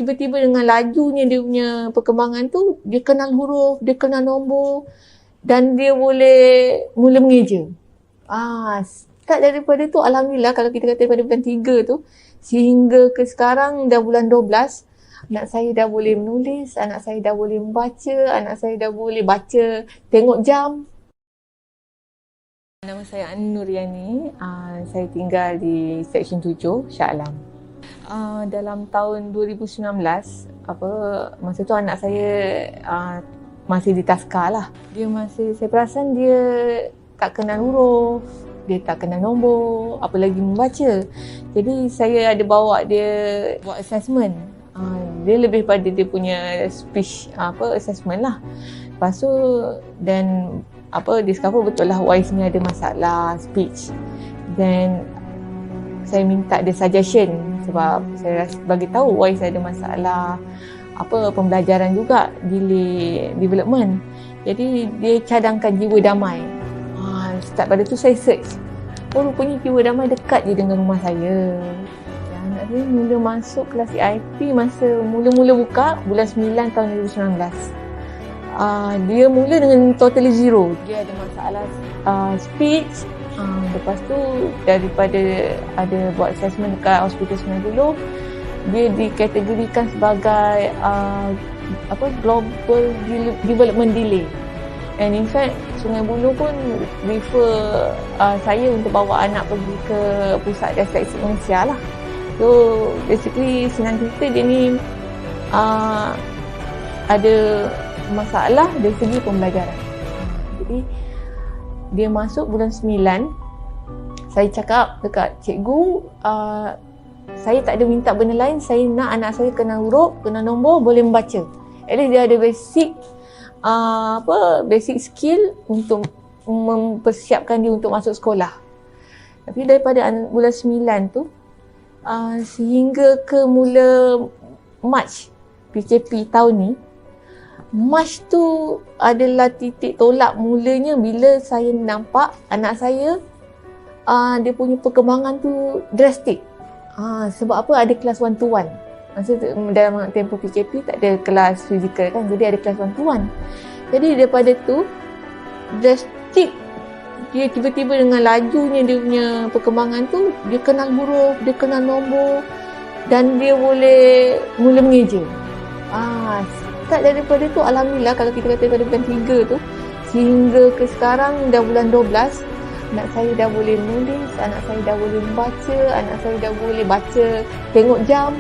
tiba-tiba dengan lajunya dia punya perkembangan tu, dia kenal huruf, dia kenal nombor dan dia boleh mula mengeja. Start daripada tu, alhamdulillah, kalau kita kata daripada bulan 3 tu sehingga ke sekarang dah bulan 12, anak saya dah boleh menulis, anak saya dah boleh membaca, anak saya dah boleh baca, tengok jam. Nama saya Nuriani, saya tinggal di Seksyen 7, Shah Alam. Dalam tahun 2019, masa tu anak saya masih di taska lah. Saya perasan dia tak kenal huruf, dia tak kenal nombor, apa lagi membaca. Jadi saya ada bawa dia buat assessment. Dia lebih pada dia punya speech assessment lah. Lepas tu dan discover betul lah Wise ni ada masalah speech. Dan saya minta dia suggestion sebab saya bagi tahu Wise ada masalah pembelajaran juga, delay development. Jadi dia cadangkan jiwa damai. Start pada tu saya search. Rupanya jiwa damai dekat je dengan rumah saya. Anak saya mula masuk kelas EIP masa mula-mula buka bulan 9 tahun 2019. Dia mula dengan totally zero. Dia ada masalah speech. Lepas tu daripada ada buat assessment dekat Hospital 90, dia dikategorikan sebagai global development delay. And in fact, Sungai Buloh pun refer saya untuk bawa anak pergi ke pusat disleksi Malaysia lah. So basically senang cerita, dia ni ada masalah dari segi pembelajaran. Jadi dia masuk bulan 9, saya cakap dekat cikgu, saya tak ada minta benda lain, saya nak anak saya kenal huruf, kenal nombor, boleh membaca. At least dia ada basic skill untuk mempersiapkan dia untuk masuk sekolah. Tapi daripada bulan 9 tu sehingga ke mula Mac PKP tahun ni, Mac tu adalah titik tolak mulanya bila saya nampak anak saya dia punya perkembangan tu drastik. Sebab apa? Ada kelas 1-to-1. Masa dalam tempoh PKP tak ada kelas fizikal kan, jadi ada kelas 1-to-1. Jadi daripada tu drastik, dia tiba-tiba dengan lajunya dia punya perkembangan tu, dia kenal huruf, dia kenal nombor dan dia boleh mula mengeja. Start daripada tu, alhamdulillah, kalau kita kata daripada bulan 3 tu sehingga ke sekarang dah bulan 12, anak saya dah boleh menulis, anak saya dah boleh membaca, anak saya dah boleh baca, tengok jam.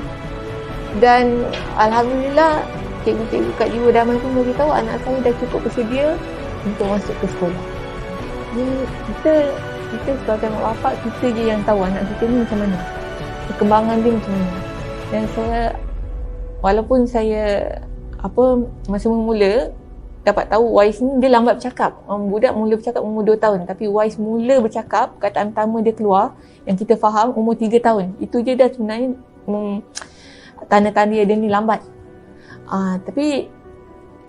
Dan alhamdulillah, cikgu-cikgu kat Jiwa Damai pun beritahu anak saya dah cukup bersedia untuk masuk ke sekolah. Jadi kita sebagai mak bapak, kita je yang tahu anak kita ni macam mana, perkembangan dia macam mana. Dan walaupun saya masa mula dapat tahu Wise ni dia lambat bercakap. Budak mula bercakap umur 2 tahun, tapi Wise mula bercakap, kataan pertama dia keluar yang kita faham umur 3 tahun. Itu je dah sebenarnya tanda-tanda dia ni lambat. Tapi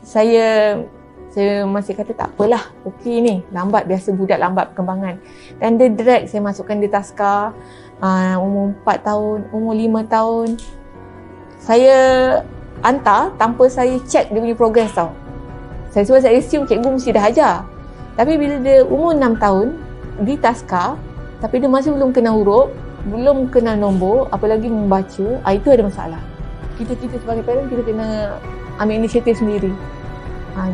saya masih kata tak apalah, okey ni, lambat, biasa budak lambat perkembangan. Dan dia drag saya masukkan dia taska umur 4 tahun, umur 5 tahun. Saya hantar tanpa saya check dia punya progress tau. Sebab saya assume cikgu mesti dah ajar. Tapi bila dia umur 6 tahun di taska, tapi dia masih belum kenal huruf, belum kenal nombor, apalagi membaca, itu ada masalah. Kita sebagai parent, kita kena ambil inisiatif sendiri.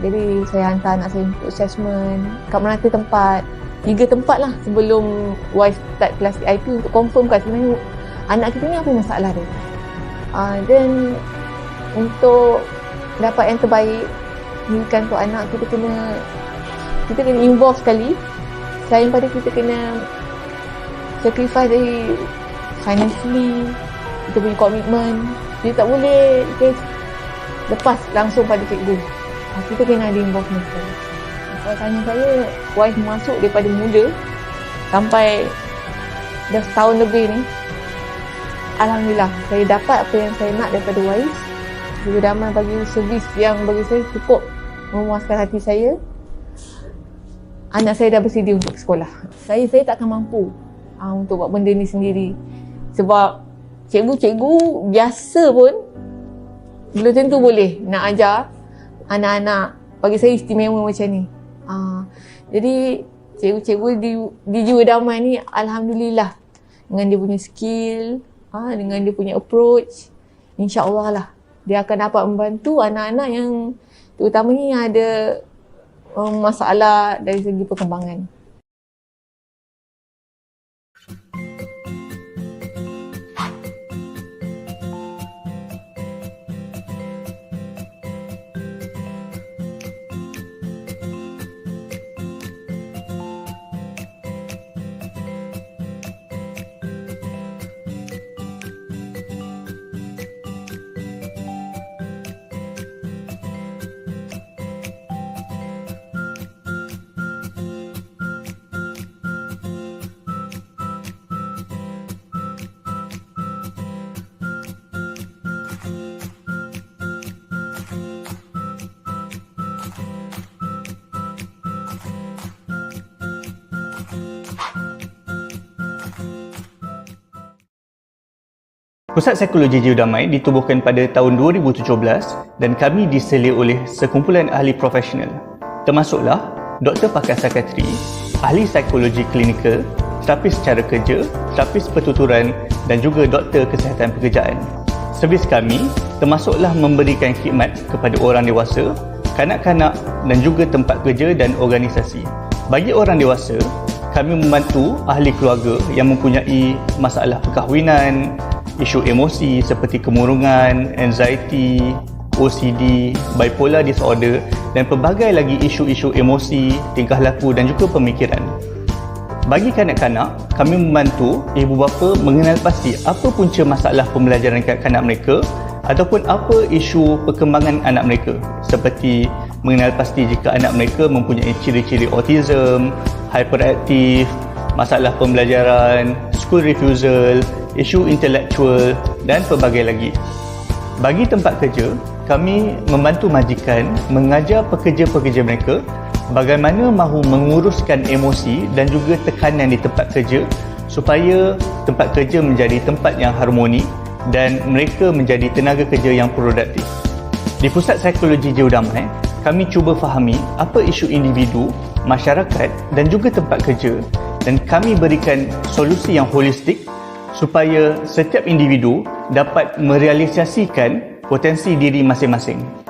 Jadi saya hantar anak saya untuk assessment kat merata tempat, 3 tempat lah sebelum Wise start kelas IP untuk confirmkan sebenarnya anak kita ni apa masalah dia. Dan untuk dapat yang terbaik kan untuk anak, kita kena involve sekali. Selain pada kita kena sacrifice dari financially, kita punya komitmen. Dia tak boleh lepas langsung pada cikgu. Kita kena ada involvement sekali. Kalau tanya saya, Wise masuk daripada mula sampai dah setahun lebih ni, alhamdulillah saya dapat apa yang saya nak daripada Wise. Jiwa Damai bagi servis yang bagi saya cukup memuaskan hati saya. Anak saya dah bersedia untuk sekolah. Saya tak akan mampu untuk buat benda ni sendiri. Sebab cikgu-cikgu biasa pun belum tentu boleh nak ajar anak-anak. Bagi saya istimewa macam ni. Jadi cikgu-cikgu di Jiwa Damai ni alhamdulillah dengan dia punya skill, dengan dia punya approach, insya-Allah lah dia akan dapat membantu anak-anak yang terutamanya yang ada masalah dari segi perkembangan. Pusat Psikologi Jiwa Damai ditubuhkan pada tahun 2017 dan kami diselir oleh sekumpulan ahli profesional, termasuklah doktor pakar psikiatri, ahli psikologi klinikal, terapis cara kerja, terapis pertuturan dan juga doktor kesihatan pekerjaan. Servis kami termasuklah memberikan khidmat kepada orang dewasa, kanak-kanak dan juga tempat kerja dan organisasi. Bagi orang dewasa, kami membantu ahli keluarga yang mempunyai masalah perkahwinan, isu emosi seperti kemurungan, anxiety, OCD, bipolar disorder dan pelbagai lagi isu-isu emosi, tingkah laku dan juga pemikiran. Bagi kanak-kanak, kami membantu ibu bapa mengenal pasti apa punca masalah pembelajaran kanak-kanak mereka ataupun apa isu perkembangan anak mereka, seperti mengenal pasti jika anak mereka mempunyai ciri-ciri autism, hyperaktif, masalah pembelajaran, school refusal, isu intelektual dan pelbagai lagi. Bagi tempat kerja, kami membantu majikan mengajar pekerja-pekerja mereka bagaimana mahu menguruskan emosi dan juga tekanan di tempat kerja supaya tempat kerja menjadi tempat yang harmoni dan mereka menjadi tenaga kerja yang produktif. Di Pusat Psikologi Jiwa Damai, kami cuba fahami apa isu individu, masyarakat dan juga tempat kerja dan kami berikan solusi yang holistik supaya setiap individu dapat merealisasikan potensi diri masing-masing.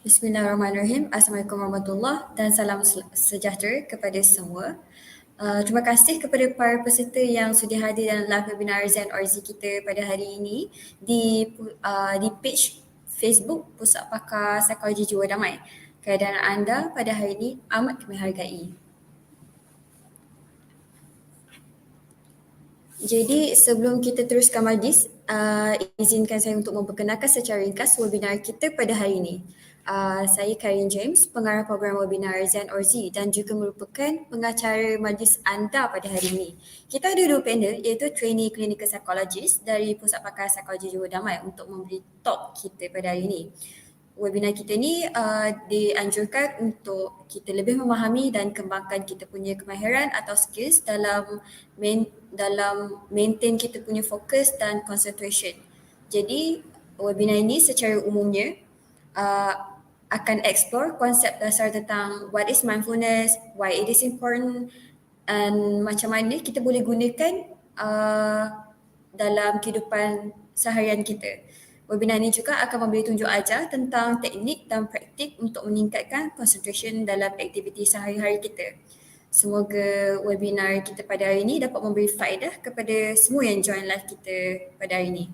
Bismillahirrahmanirrahim. Assalamualaikum warahmatullahi dan salam sejahtera kepada semua. Terima kasih kepada para peserta yang sudah hadir dalam live webinar Zen Orzi kita pada hari ini di page Facebook Pusat Pakar Psikologi Jiwa Damai. Keadaan anda pada hari ini amat kami hargai. Jadi sebelum kita teruskan majlis, izinkan saya untuk memperkenalkan secara ringkas webinar kita pada hari ini. Saya Karin James, pengarah program webinar Zen Orzi dan juga merupakan pengacara majlis anda pada hari ini. Kita ada dua panel iaitu trainee clinical psychologist dari Pusat Pakar Psikologi Jiwa Damai untuk memberi talk kita pada hari ini. Webinar kita ni dianjurkan untuk kita lebih memahami dan kembangkan kita punya kemahiran atau skills dalam maintain kita punya fokus dan concentration. Jadi webinar ini secara umumnya akan explore konsep dasar tentang what is mindfulness, why it is important, dan macam mana kita boleh gunakan dalam kehidupan seharian kita. Webinar ini juga akan memberi tunjuk ajar tentang teknik dan praktik untuk meningkatkan concentration dalam aktiviti sehari-hari kita. Semoga webinar kita pada hari ini dapat memberi faedah kepada semua yang join live kita pada hari ini.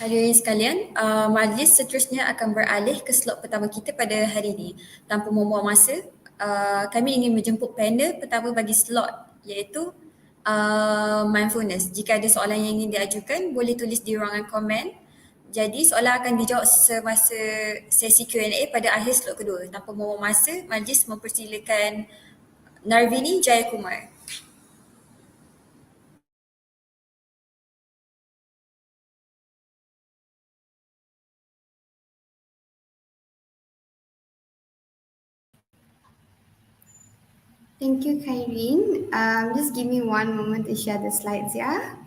Hadirin sekalian, majlis seterusnya akan beralih ke slot pertama kita pada hari ini. Tanpa membuang masa, kami ingin menjemput panel pertama bagi slot iaitu mindfulness. Jika ada soalan yang ingin diajukan, boleh tulis di ruangan komen. Jadi soalan akan dijawab semasa sesi Q&A pada akhir slot kedua. Tanpa membuang masa, majlis mempersilakan Narvini Jayakumar. Thank you, Kairin. Just give me one moment to share the slides, yeah?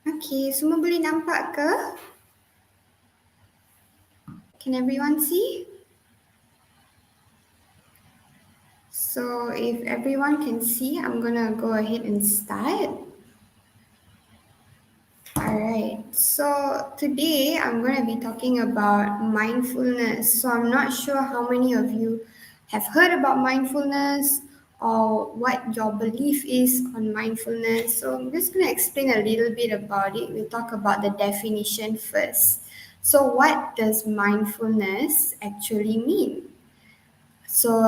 Okay, semua boleh nampak ke? Can everyone see? So if everyone can see, I'm gonna go ahead and start. Alright, so today I'm gonna be talking about mindfulness. So I'm not sure how many of you have heard about mindfulness or what your belief is on mindfulness. So I'm just gonna explain a little bit about it. We'll talk about the definition first. So what does mindfulness actually mean? So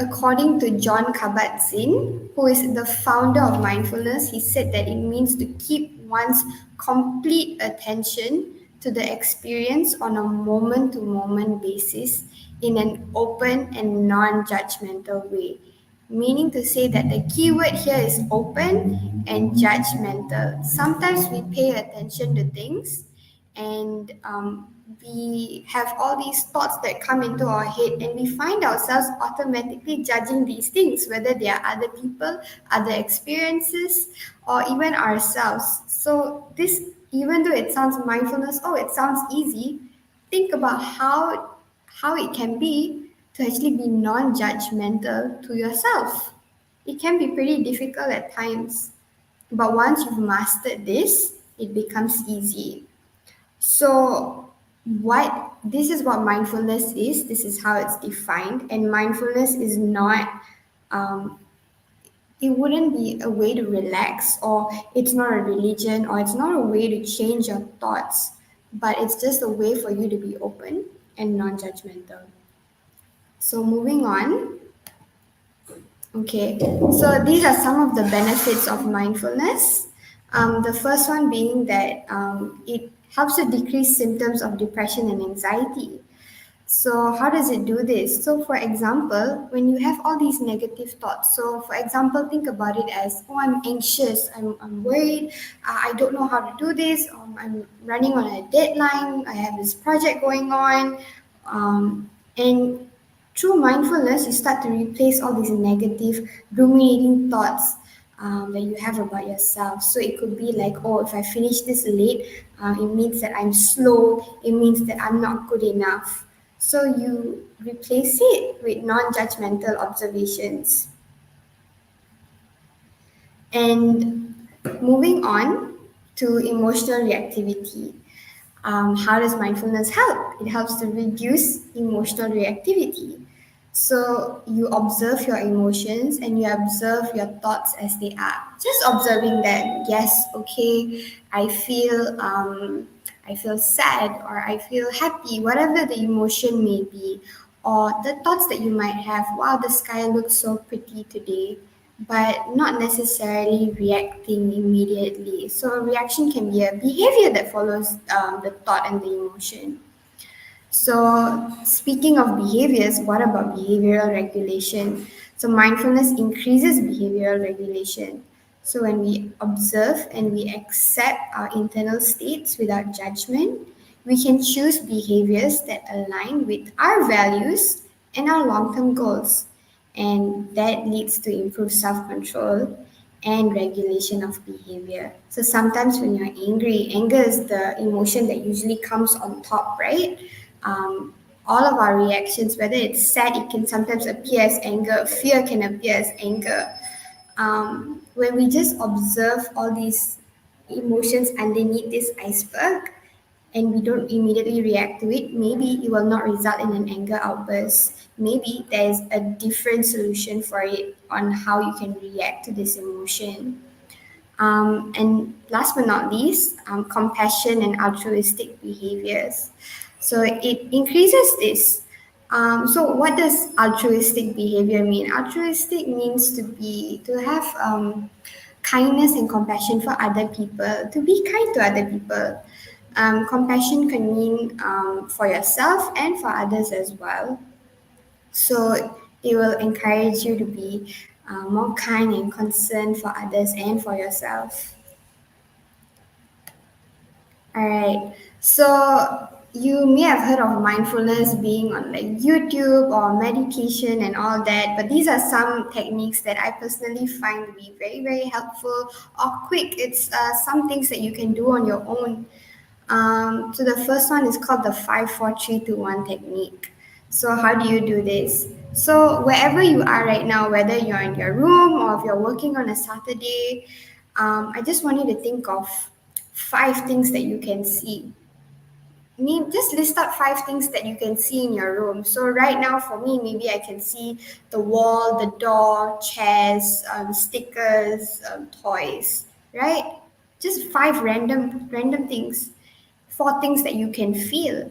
according to John Kabat-Zinn, who is the founder of mindfulness, he said that it means to keep one's complete attention to the experience on a moment-to-moment basis in an open and non-judgmental way. Meaning to say that the key word here is open and judgmental. Sometimes we pay attention to things and we have all these thoughts that come into our head and we find ourselves automatically judging these things, whether they are other people, other experiences, or even ourselves. So this, even though it sounds mindfulness, oh, it sounds easy, think about how it can be to actually be non-judgmental to yourself. It can be pretty difficult at times, but once you've mastered this, it becomes easy. So this is what mindfulness is. This is how it's defined. And mindfulness is not, it wouldn't be a way to relax, or it's not a religion, or it's not a way to change your thoughts, but it's just a way for you to be open and non-judgmental. So moving on. Okay, so these are some of the benefits of mindfulness. The first one being that it helps to decrease symptoms of depression and anxiety. So how does it do this? So for example, when you have all these negative thoughts, so for example, think about it as, oh, I'm anxious, I'm worried, I don't know how to do this, I'm running on a deadline, I have this project going on, and through mindfulness, you start to replace all these negative, ruminating thoughts that you have about yourself. So it could be like, oh, if I finish this late, it means that I'm slow, it means that I'm not good enough. So you replace it with non-judgmental observations. And moving on to emotional reactivity. How does mindfulness help? It helps to reduce emotional reactivity. So you observe your emotions and you observe your thoughts as they are. Just observing them. Yes, okay, I feel sad or I feel happy, whatever the emotion may be, or the thoughts that you might have. Wow, the sky looks so pretty today, but not necessarily reacting immediately. So a reaction can be a behavior that follows the thought and the emotion. So speaking of behaviors, what about behavioral regulation? So mindfulness increases behavioral regulation. So when we observe and we accept our internal states without judgment, we can choose behaviors that align with our values and our long-term goals. And that leads to improved self-control and regulation of behavior. So sometimes when you're angry, anger is the emotion that usually comes on top, right? Um, all of our reactions, whether it's sad, it can sometimes appear as anger, fear can appear as anger. When we just observe all these emotions underneath this iceberg, and we don't immediately react to it, maybe it will not result in an anger outburst. Maybe there's a different solution for it on how you can react to this emotion. And last but not least, compassion and altruistic behaviors. So it increases this. So what does altruistic behavior mean? Altruistic means to have kindness and compassion for other people, to be kind to other people. Compassion can mean for yourself and for others as well. So it will encourage you to be more kind and concerned for others and for yourself. All right. So you may have heard of mindfulness being on like YouTube or meditation and all that, but these are some techniques that I personally find to be very, very helpful or quick. It's some things that you can do on your own. So the first one is called the 5 4 3 2 1 technique. So how do you do this? So wherever you are right now, whether you're in your room or if you're working on a Saturday, I just want you to think of 5 things that you can see. Just list out 5 things that you can see in your room. So right now for me, maybe I can see the wall, the door, chairs, stickers, toys, right? Just 5 random things. 4 things that you can feel.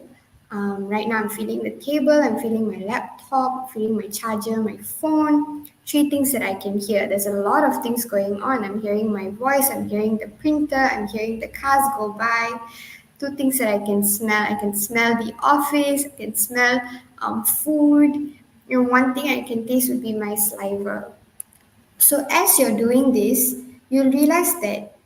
Right now I'm feeling the table, I'm feeling my laptop, feeling my charger, my phone. 3 things that I can hear. There's a lot of things going on. I'm hearing my voice, I'm hearing the printer, I'm hearing the cars go by. 2 things that I can smell. I can smell the office, I can smell food. 1 thing I can taste would be my saliva. So as you're doing this, you'll realize that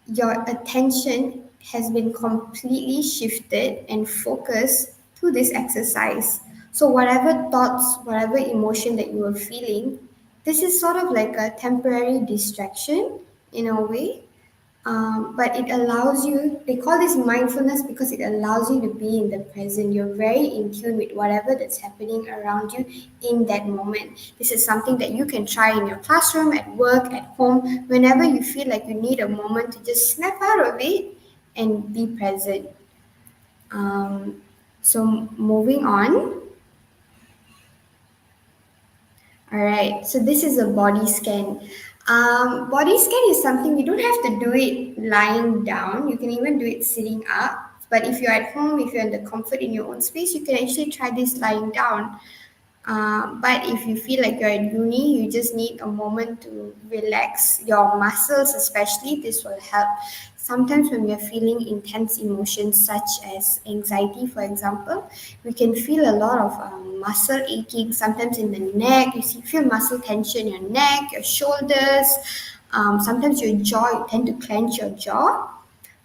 your attention has been completely shifted and focused to this exercise. So, whatever thoughts, whatever emotion that you are feeling, this is sort of like a temporary distraction in a way. But it allows you, they call this mindfulness because it allows you to be in the present. You're very in tune with whatever that's happening around you in that moment. This is something that you can try in your classroom, at work, at home, whenever you feel like you need a moment to just snap out of it and be present. So moving on. All right, so this is a body scan. Body scan is something you don't have to do it lying down. You can even do it sitting up. But if you're at home, if you're in the comfort in your own space, you can actually try this lying down. But if you feel like you're at uni, you just need a moment to relax your muscles, especially. This will help. Sometimes when we are feeling intense emotions such as anxiety, for example, we can feel a lot of muscle aching, sometimes in the neck. Feel muscle tension in your neck, your shoulders. Sometimes your jaw, you tend to clench your jaw.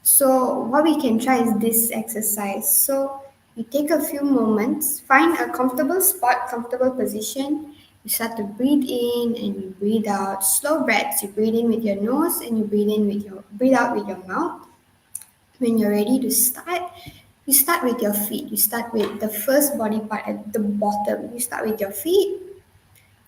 So what we can try is this exercise. So you take a few moments, find a comfortable spot, comfortable position. You start to breathe in and you breathe out. Slow breaths. You breathe in with your nose and you breathe out with your mouth. When you're ready to start, you start with your feet. You start with the first body part at the bottom. You start with your feet.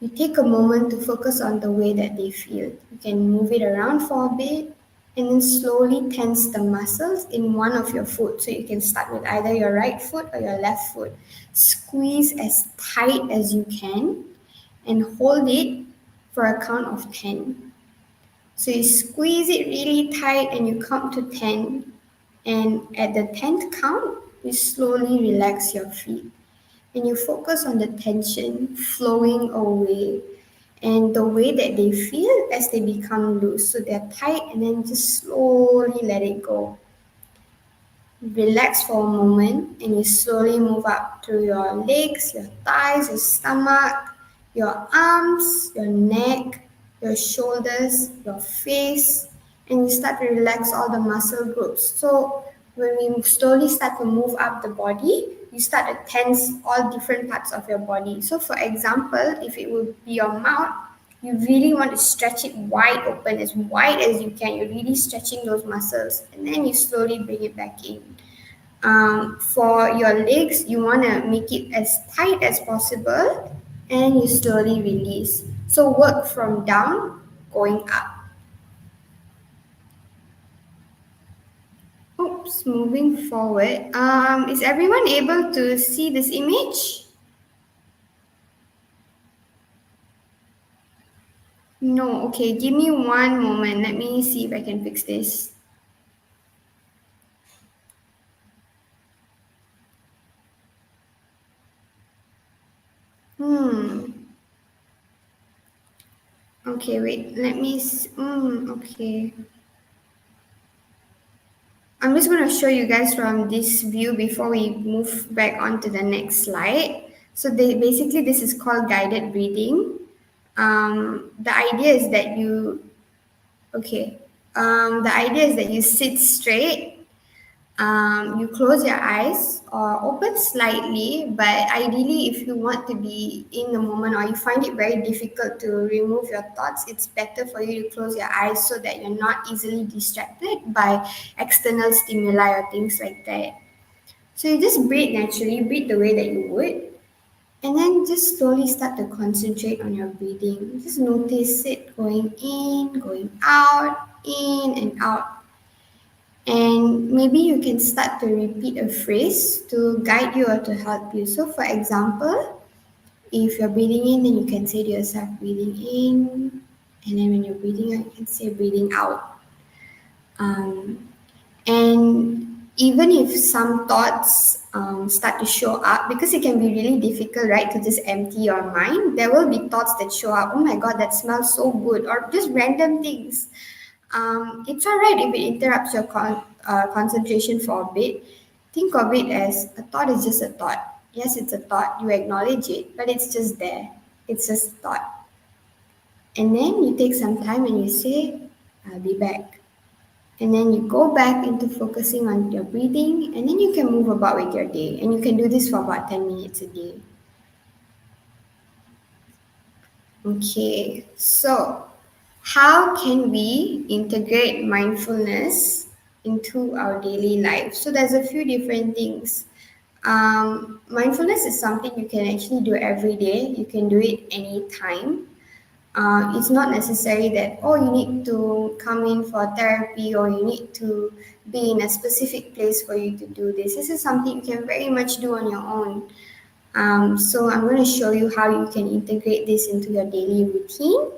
You take a moment to focus on the way that they feel. You can move it around for a bit and then slowly tense the muscles in one of your foot. So you can start with either your right foot or your left foot. Squeeze as tight as you can and hold it for a count of 10. So you squeeze it really tight and you count to 10. And at the 10th count, you slowly relax your feet and you focus on the tension flowing away and the way that they feel as they become loose. So they're tight and then just slowly let it go. Relax for a moment and you slowly move up through your legs, your thighs, your stomach, your arms, your neck, your shoulders, your face, and you start to relax all the muscle groups. So when we slowly start to move up the body, you start to tense all different parts of your body. So for example, if it would be your mouth, you really want to stretch it wide as you can. You're really stretching those muscles, and then you slowly bring it back in. For your legs, you want to make it as tight as possible, and you slowly release. So work from down, going up. Oops, moving forward. Is everyone able to see this image? No, okay, give me one moment. Let me see if I can fix this. Okay, wait, okay. I'm just going to show you guys from this view before we move back on to the next slide. So basically this is called guided breathing. The idea is that you sit straight. You close your eyes or open slightly, but ideally if you want to be in the moment or you find it very difficult to remove your thoughts, it's better for you to close your eyes so that you're not easily distracted by external stimuli or things like that. So you just breathe naturally, breathe the way that you would, and then just slowly start to concentrate on your breathing. Just notice it going in, going out, in and out. And maybe you can start to repeat a phrase to guide you or to help you. So, for example, if you're breathing in, then you can say to yourself, breathing in. And then when you're breathing out, you can say, breathing out. And even if some thoughts start to show up, because it can be really difficult, right, to just empty your mind, there will be thoughts that show up. Oh my God, that smells so good, or just random things. It's all right if it interrupts your concentration for a bit. Think of it as a thought is just a thought. Yes, it's a thought. You acknowledge it, but it's just there. It's just a thought. And then you take some time and you say, I'll be back. And then you go back into focusing on your breathing, and then you can move about with your day. And you can do this for about 10 minutes a day. Okay, so how can we integrate mindfulness into our daily life? So there's a few different things. Mindfulness is something you can actually do every day. You can do it anytime. It's not necessary that, oh, you need to come in for therapy or you need to be in a specific place for you to do this. This is something you can very much do on your own. So I'm going to show you how you can integrate this into your daily routine.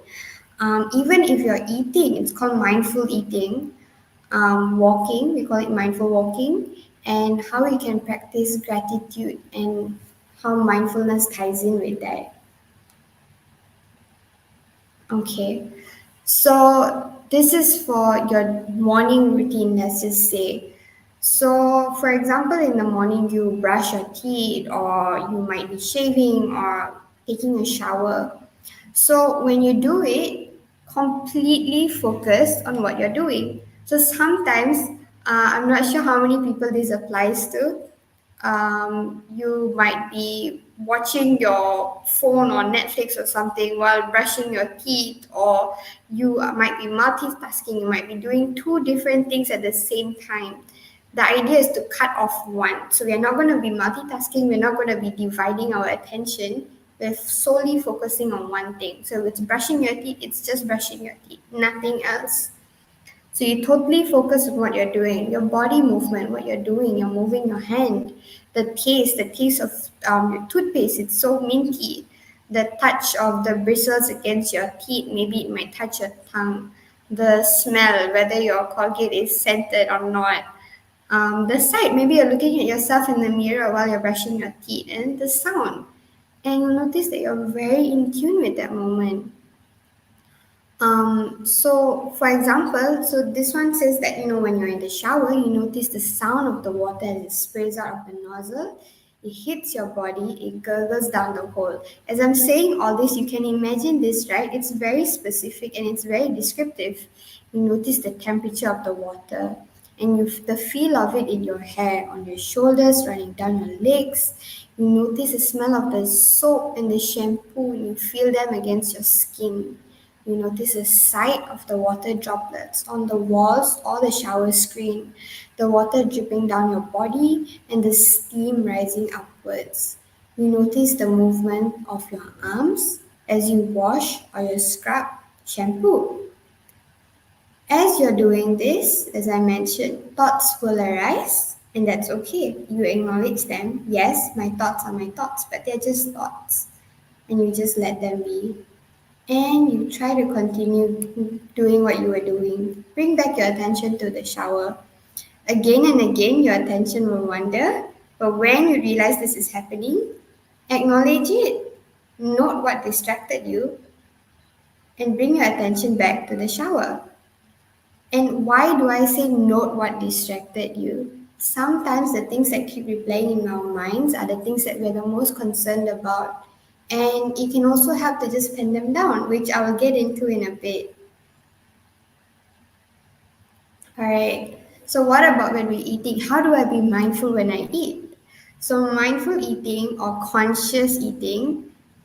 Even if you're eating, it's called mindful eating. Walking, we call it mindful walking, and how you can practice gratitude and how mindfulness ties in with that. Okay, so this is for your morning routine, let's just say. So, for example, in the morning you brush your teeth, or you might be shaving or taking a shower. So, when you do it, completely focus on what you're doing. So, sometimes I'm not sure how many people this applies to. You might be watching your phone or Netflix or something while brushing your teeth, or you might be multitasking, you might be doing two different things at the same time. The idea is to cut off one. So we're not going to be multitasking, we're not going to be dividing our attention. We're solely focusing on one thing. So if it's brushing your teeth, it's just brushing your teeth, nothing else. So you totally focus on what you're doing, your body movement, what you're doing. You're moving your hand, the taste of your toothpaste. It's so minty. The touch of the bristles against your teeth, maybe it might touch your tongue. The smell, whether your Colgate is scented or not. The sight, maybe you're looking at yourself in the mirror while you're brushing your teeth, and the sound. And you'll notice that you're very in tune with that moment. So for example, so this one says that, when you're in the shower, you notice the sound of the water as it sprays out of the nozzle. It hits your body, it gurgles down the hole. As I'm saying all this, you can imagine this, right? It's very specific and it's very descriptive. You notice the temperature of the water, and the feel of it in your hair, on your shoulders, running down your legs. You notice the smell of the soap and the shampoo, and you feel them against your skin. You notice the sight of the water droplets on the walls or the shower screen, the water dripping down your body, and the steam rising upwards. You notice the movement of your arms as you wash or you scrub shampoo. As you're doing this, as I mentioned, thoughts will arise, and that's okay. You acknowledge them. Yes, my thoughts are my thoughts, but they're just thoughts, and you just let them be. And you try to continue doing what you were doing. Bring back your attention to the shower. Again and again, your attention will wander, but when you realize this is happening, acknowledge it. Note what distracted you, and bring your attention back to the shower. And why do I say note what distracted you? Sometimes the things that keep replaying in our minds are the things that we're the most concerned about. And it can also help to just pen them down, which I will get into in a bit. All right. So what about when we're eating? How do I be mindful when I eat? So mindful eating or conscious eating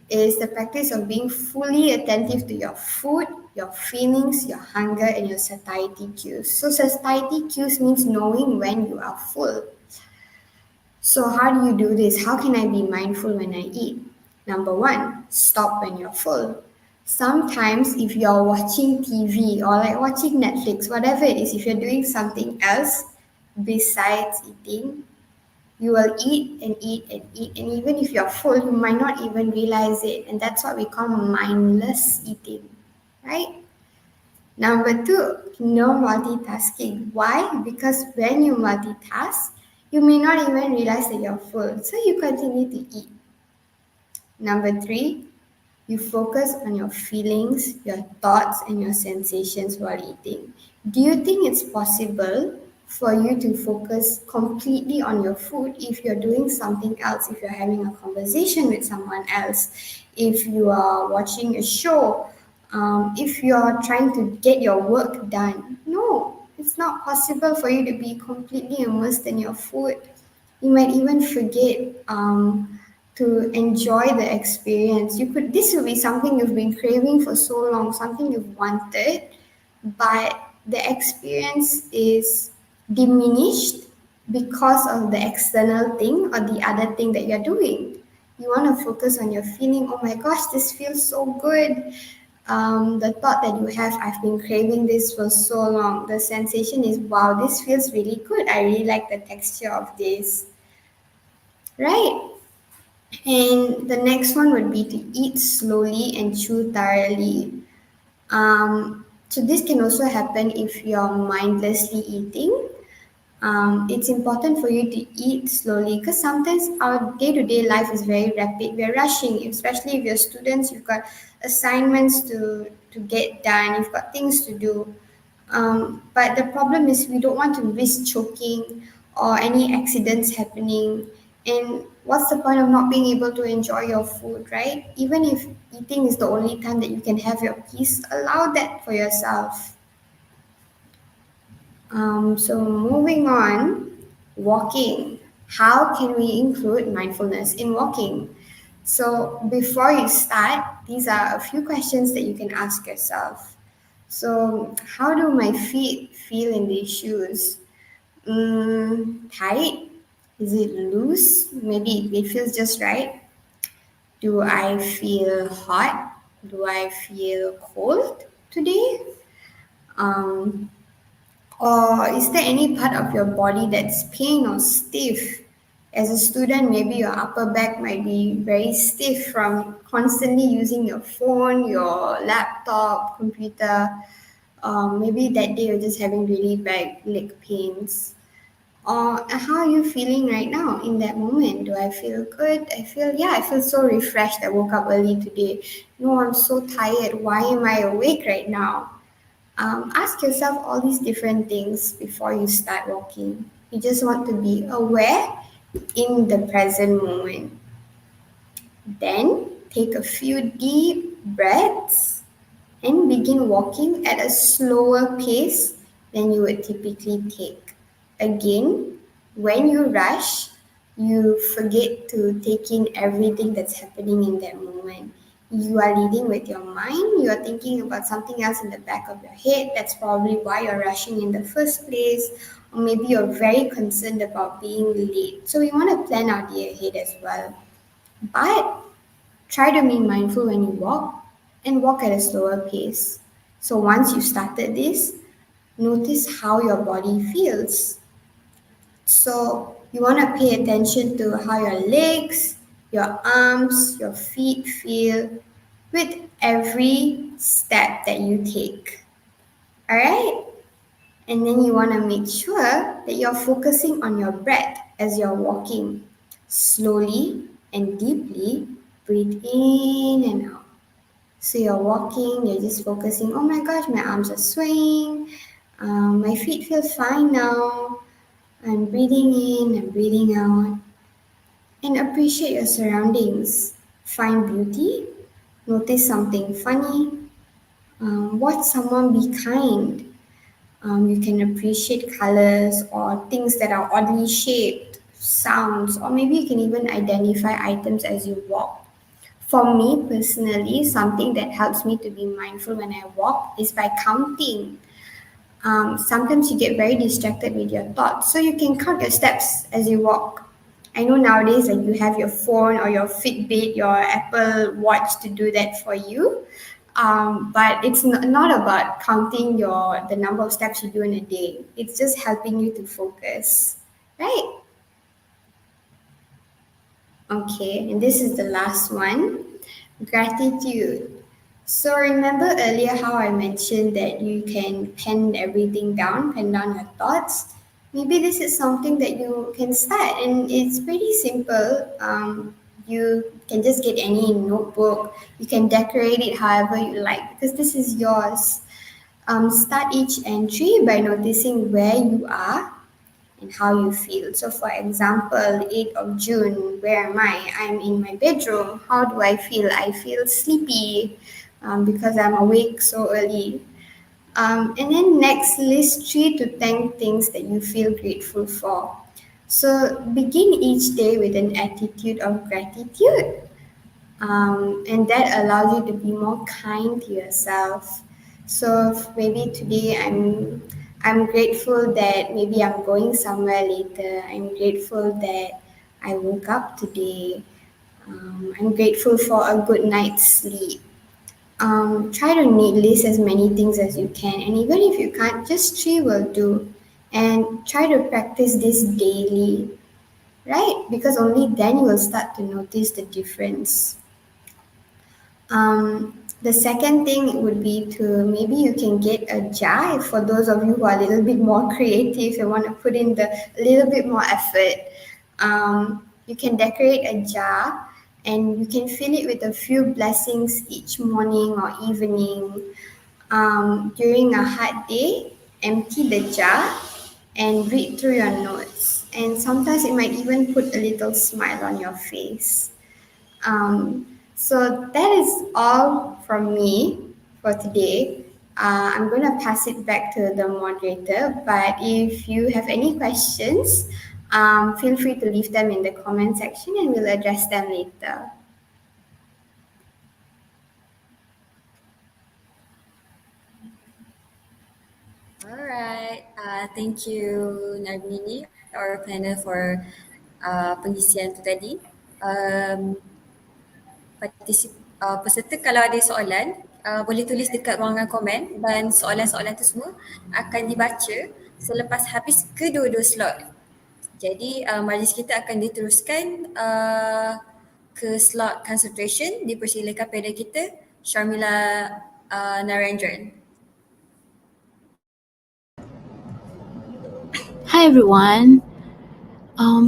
is the practice of being fully attentive to your food, your feelings, your hunger, and your satiety cues. So satiety cues means knowing when you are full. So how do you do this? How can I be mindful when I eat? Number one, stop when you're full. Sometimes if you're watching TV or like watching Netflix, whatever it is, if you're doing something else besides eating, you will eat and eat and eat. And even if you're full, you might not even realize it. And that's what we call mindless eating, right? Number two, no multitasking. Why? Because when you multitask, you may not even realize that you're full. So you continue to eat. Number three, you focus on your feelings, your thoughts, and your sensations while eating. Do you think it's possible for you to focus completely on your food if you're doing something else, if you're having a conversation with someone else, if you are watching a show, if you're trying to get your work done? No, it's not possible for you to be completely immersed in your food. You might even forget to enjoy the experience. This will be something you've been craving for so long, something you've wanted, but the experience is diminished because of the external thing or the other thing that you're doing. You want to focus on your feeling, oh my gosh, this feels so good. The thought that you have, I've been craving this for so long. The sensation is, wow, this feels really good. I really like the texture of this. Right? And the next one would be to eat slowly and chew thoroughly. So this can also happen if you're mindlessly eating. It's important for you to eat slowly because sometimes our day-to-day life is very rapid. We're rushing, especially if you're students, you've got assignments to get done, you've got things to do. But the problem is we don't want to risk choking or any accidents happening. And what's the point of not being able to enjoy your food, right? Even if eating is the only time that you can have your peace, allow that for yourself. So moving on, walking. How can we include mindfulness in walking? So before you start, these are a few questions that you can ask yourself. So how do my feet feel in these shoes? Tight? Is it loose? Maybe it feels just right. Do I feel hot? Do I feel cold today? Um, Or is there any part of your body that's pain or stiff? As a student, maybe your upper back might be very stiff from constantly using your phone, your laptop, computer. Maybe that day you're just having really bad leg pains. Or how are you feeling right now in that moment? Do I feel good? I feel so refreshed. I woke up early today. No, I'm so tired. Why am I awake right now? Ask yourself all these different things before you start walking. You just want to be aware in the present moment. Then take a few deep breaths and begin walking at a slower pace than you would typically take. Again, when you rush, you forget to take in everything that's happening in that moment. You are leading with your mind, you are thinking about something else in the back of your head. That's probably why you're rushing in the first place. Or maybe you're very concerned about being late. So we want to plan our day ahead as well. But try to be mindful when you walk and walk at a slower pace. So once you started this, notice how your body feels. So you want to pay attention to how your legs, your arms, your feet feel with every step that you take. All right? And then you want to make sure that you're focusing on your breath as you're walking. Slowly and deeply breathe in and out. So you're walking, you're just focusing, oh my gosh, my arms are swaying, my feet feel fine now. I'm breathing in and breathing out. And appreciate your surroundings. Find beauty, notice something funny, watch someone be kind. You can appreciate colors or things that are oddly shaped, sounds, or maybe you can even identify items as you walk. For me personally, something that helps me to be mindful when I walk is by counting. Sometimes you get very distracted with your thoughts, so you can count your steps as you walk. I know nowadays like you have your phone or your Fitbit, your Apple Watch to do that for you. But it's not about counting the number of steps you do in a day. It's just helping you to focus, right? Okay, and this is the last one, gratitude. So remember earlier how I mentioned that you can pen down your thoughts. Maybe this is something that you can start, and it's pretty simple. You can just get any notebook. You can decorate it however you like because this is yours. Start each entry by noticing where you are and how you feel. So, for example, 8th of June, where am I? I'm in my bedroom. How do I feel? I feel sleepy because I'm awake so early. And then next, list 3 to 10 things that you feel grateful for. So, begin each day with an attitude of gratitude. And that allows you to be more kind to yourself. So maybe today I'm grateful that maybe I'm going somewhere later. I'm grateful that I woke up today. I'm grateful for a good night's sleep. Try to list as many things as you can, and even if you can't, just 3 will do. And try to practice this daily, right? Because only then you will start to notice the difference. The second thing would be to maybe you can get a jar for those of you who are a little bit more creative and want to put in a little bit more effort. You can decorate a jar and you can fill it with a few blessings each morning or evening. During a hard day, empty the jar and read through your notes. And sometimes it might even put a little smile on your face. So that is all from me for today. I'm going to pass it back to the moderator, but if you have any questions, feel free to leave them in the comment section and we'll address them later. Alright, thank you Narmini, our panel for pengisian tu tadi. Peserta kalau ada soalan, boleh tulis dekat ruangan komen dan soalan-soalan tu semua akan dibaca selepas habis kedua-dua slot. Jadi majlis kita akan diteruskan ke slot concentration. Dipersilakan panel kita Sharmila Narendran. Hi everyone.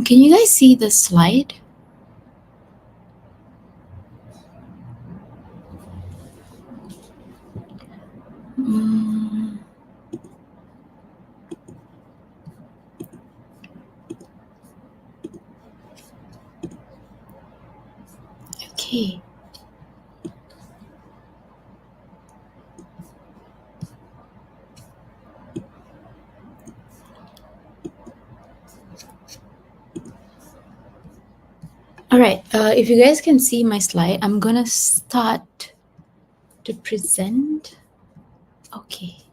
Can you guys see the slide? Okay. Alright, if you guys can see my slide, I'm gonna start to present. Okay.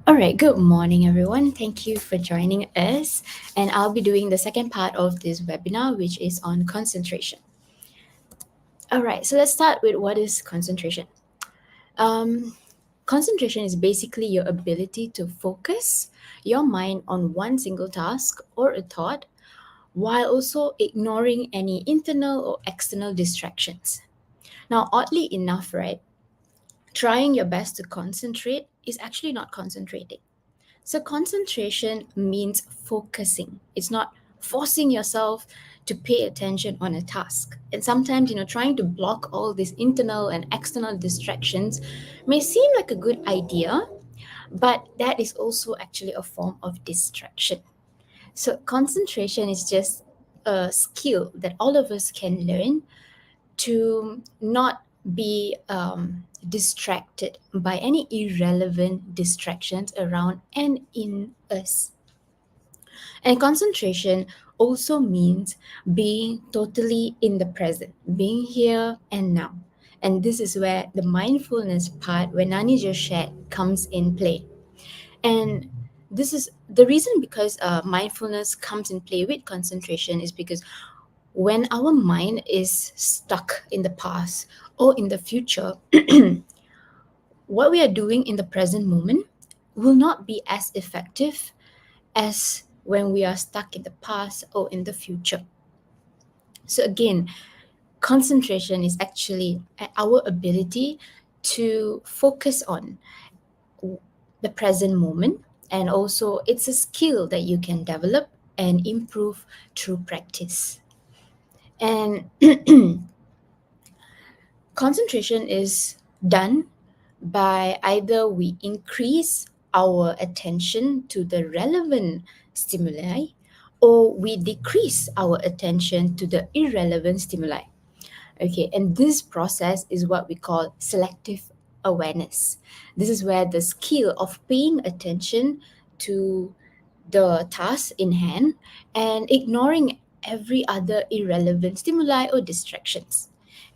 Alright, good morning everyone. Thank you for joining us. And I'll be doing the second part of this webinar, which is on concentration. Alright, so let's start with what is concentration. Concentration is basically your ability to focus your mind on one single task or a thought while also ignoring any internal or external distractions. Now, oddly enough, right, trying your best to concentrate is actually not concentrating. So concentration means focusing. It's not forcing yourself to pay attention on a task. And sometimes, trying to block all these internal and external distractions may seem like a good idea, but that is also actually a form of distraction. So concentration is just a skill that all of us can learn to not be distracted by any irrelevant distractions around and in us. And concentration also means being totally in the present, being here and now. And this is where the mindfulness part, where Nani just shared, comes in play. And this is the reason because mindfulness comes in play with concentration is because when our mind is stuck in the past or in the future, what we are doing in the present moment will not be as effective as when we are stuck in the past or in the future. So again, concentration is actually our ability to focus on the present moment, and also it's a skill that you can develop and improve through practice. And concentration is done by either we increase our attention to the relevant stimuli or we decrease our attention to the irrelevant stimuli. Okay, and this process is what we call selective awareness. This is where the skill of paying attention to the task in hand and ignoring every other irrelevant stimuli or distractions.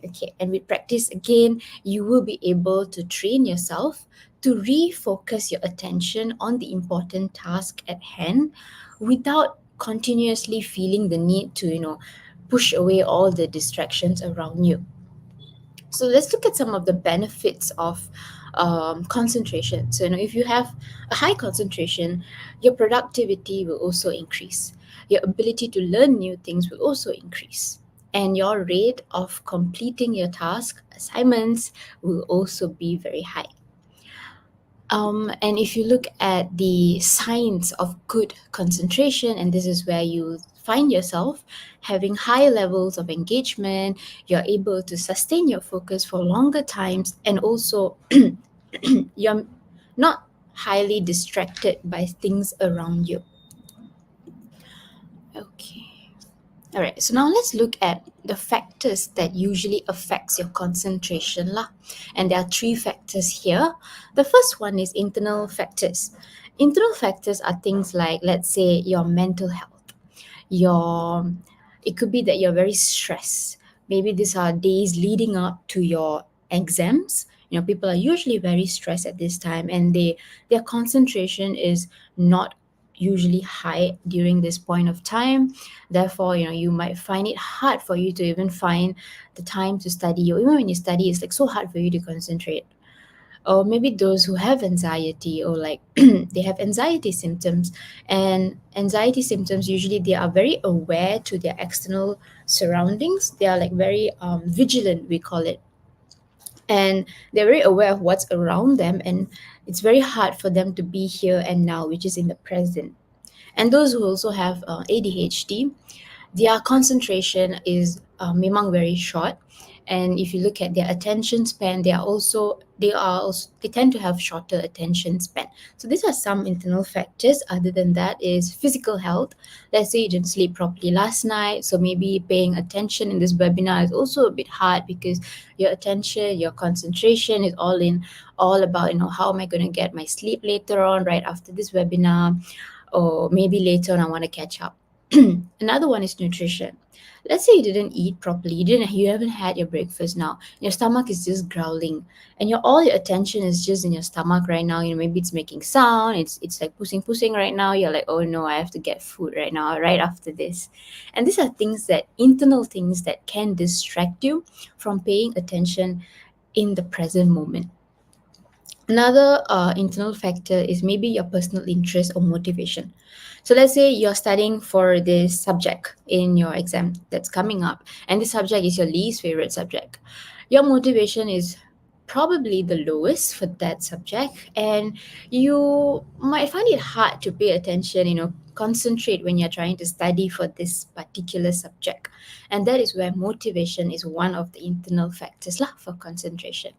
Okay, and with practice again, you will be able to train yourself to refocus your attention on the important task at hand without continuously feeling the need to, push away all the distractions around you. So let's look at some of the benefits of concentration. So, if you have a high concentration, your productivity will also increase. Your ability to learn new things will also increase. and your rate of completing your task assignments will also be very high. And if you look at the signs of good concentration, and this is where you find yourself having high levels of engagement, you're able to sustain your focus for longer times, and also you're not highly distracted by things around you. Okay. All right, so now let's look at the factors that usually affects your concentration lah. And there are 3 factors here. The first one is internal factors. Internal factors are things like, let's say, your mental health. It could be that you're very stressed. Maybe these are days leading up to your exams. People are usually very stressed at this time, and their concentration is not usually high during this point of time. Therefore, you might find it hard for you to even find the time to study, or even when you study, it's like so hard for you to concentrate. Or maybe those who have anxiety, or like they have anxiety symptoms, and anxiety symptoms usually they are very aware to their external surroundings. They are like very vigilant, we call it, and they're very aware of what's around them, and it's very hard for them to be here and now, which is in the present. And those who also have ADHD, their concentration is memang very short, and if you look at their attention span, they tend to have shorter attention span. So these are some internal factors. Other than that is physical health. Let's say you didn't sleep properly last night, so maybe paying attention in this webinar is also a bit hard, because your attention, your concentration is all about how am I going to get my sleep later on, right after this webinar, or maybe later on I want to catch up. Another one is nutrition. Let's say you didn't eat properly, you haven't had your breakfast now. Your stomach is just growling, and all your attention is just in your stomach right now. Maybe it's making sound, it's like pushing right now. You're like, oh no, I have to get food right now, right after this. And these are internal things that can distract you from paying attention in the present moment. Another internal factor is maybe your personal interest or motivation. So let's say you're studying for this subject in your exam that's coming up, and this subject is your least favorite subject. Your motivation is probably the lowest for that subject, and you might find it hard to pay attention, concentrate when you're trying to study for this particular subject. And that is where motivation is one of the internal factors for concentration.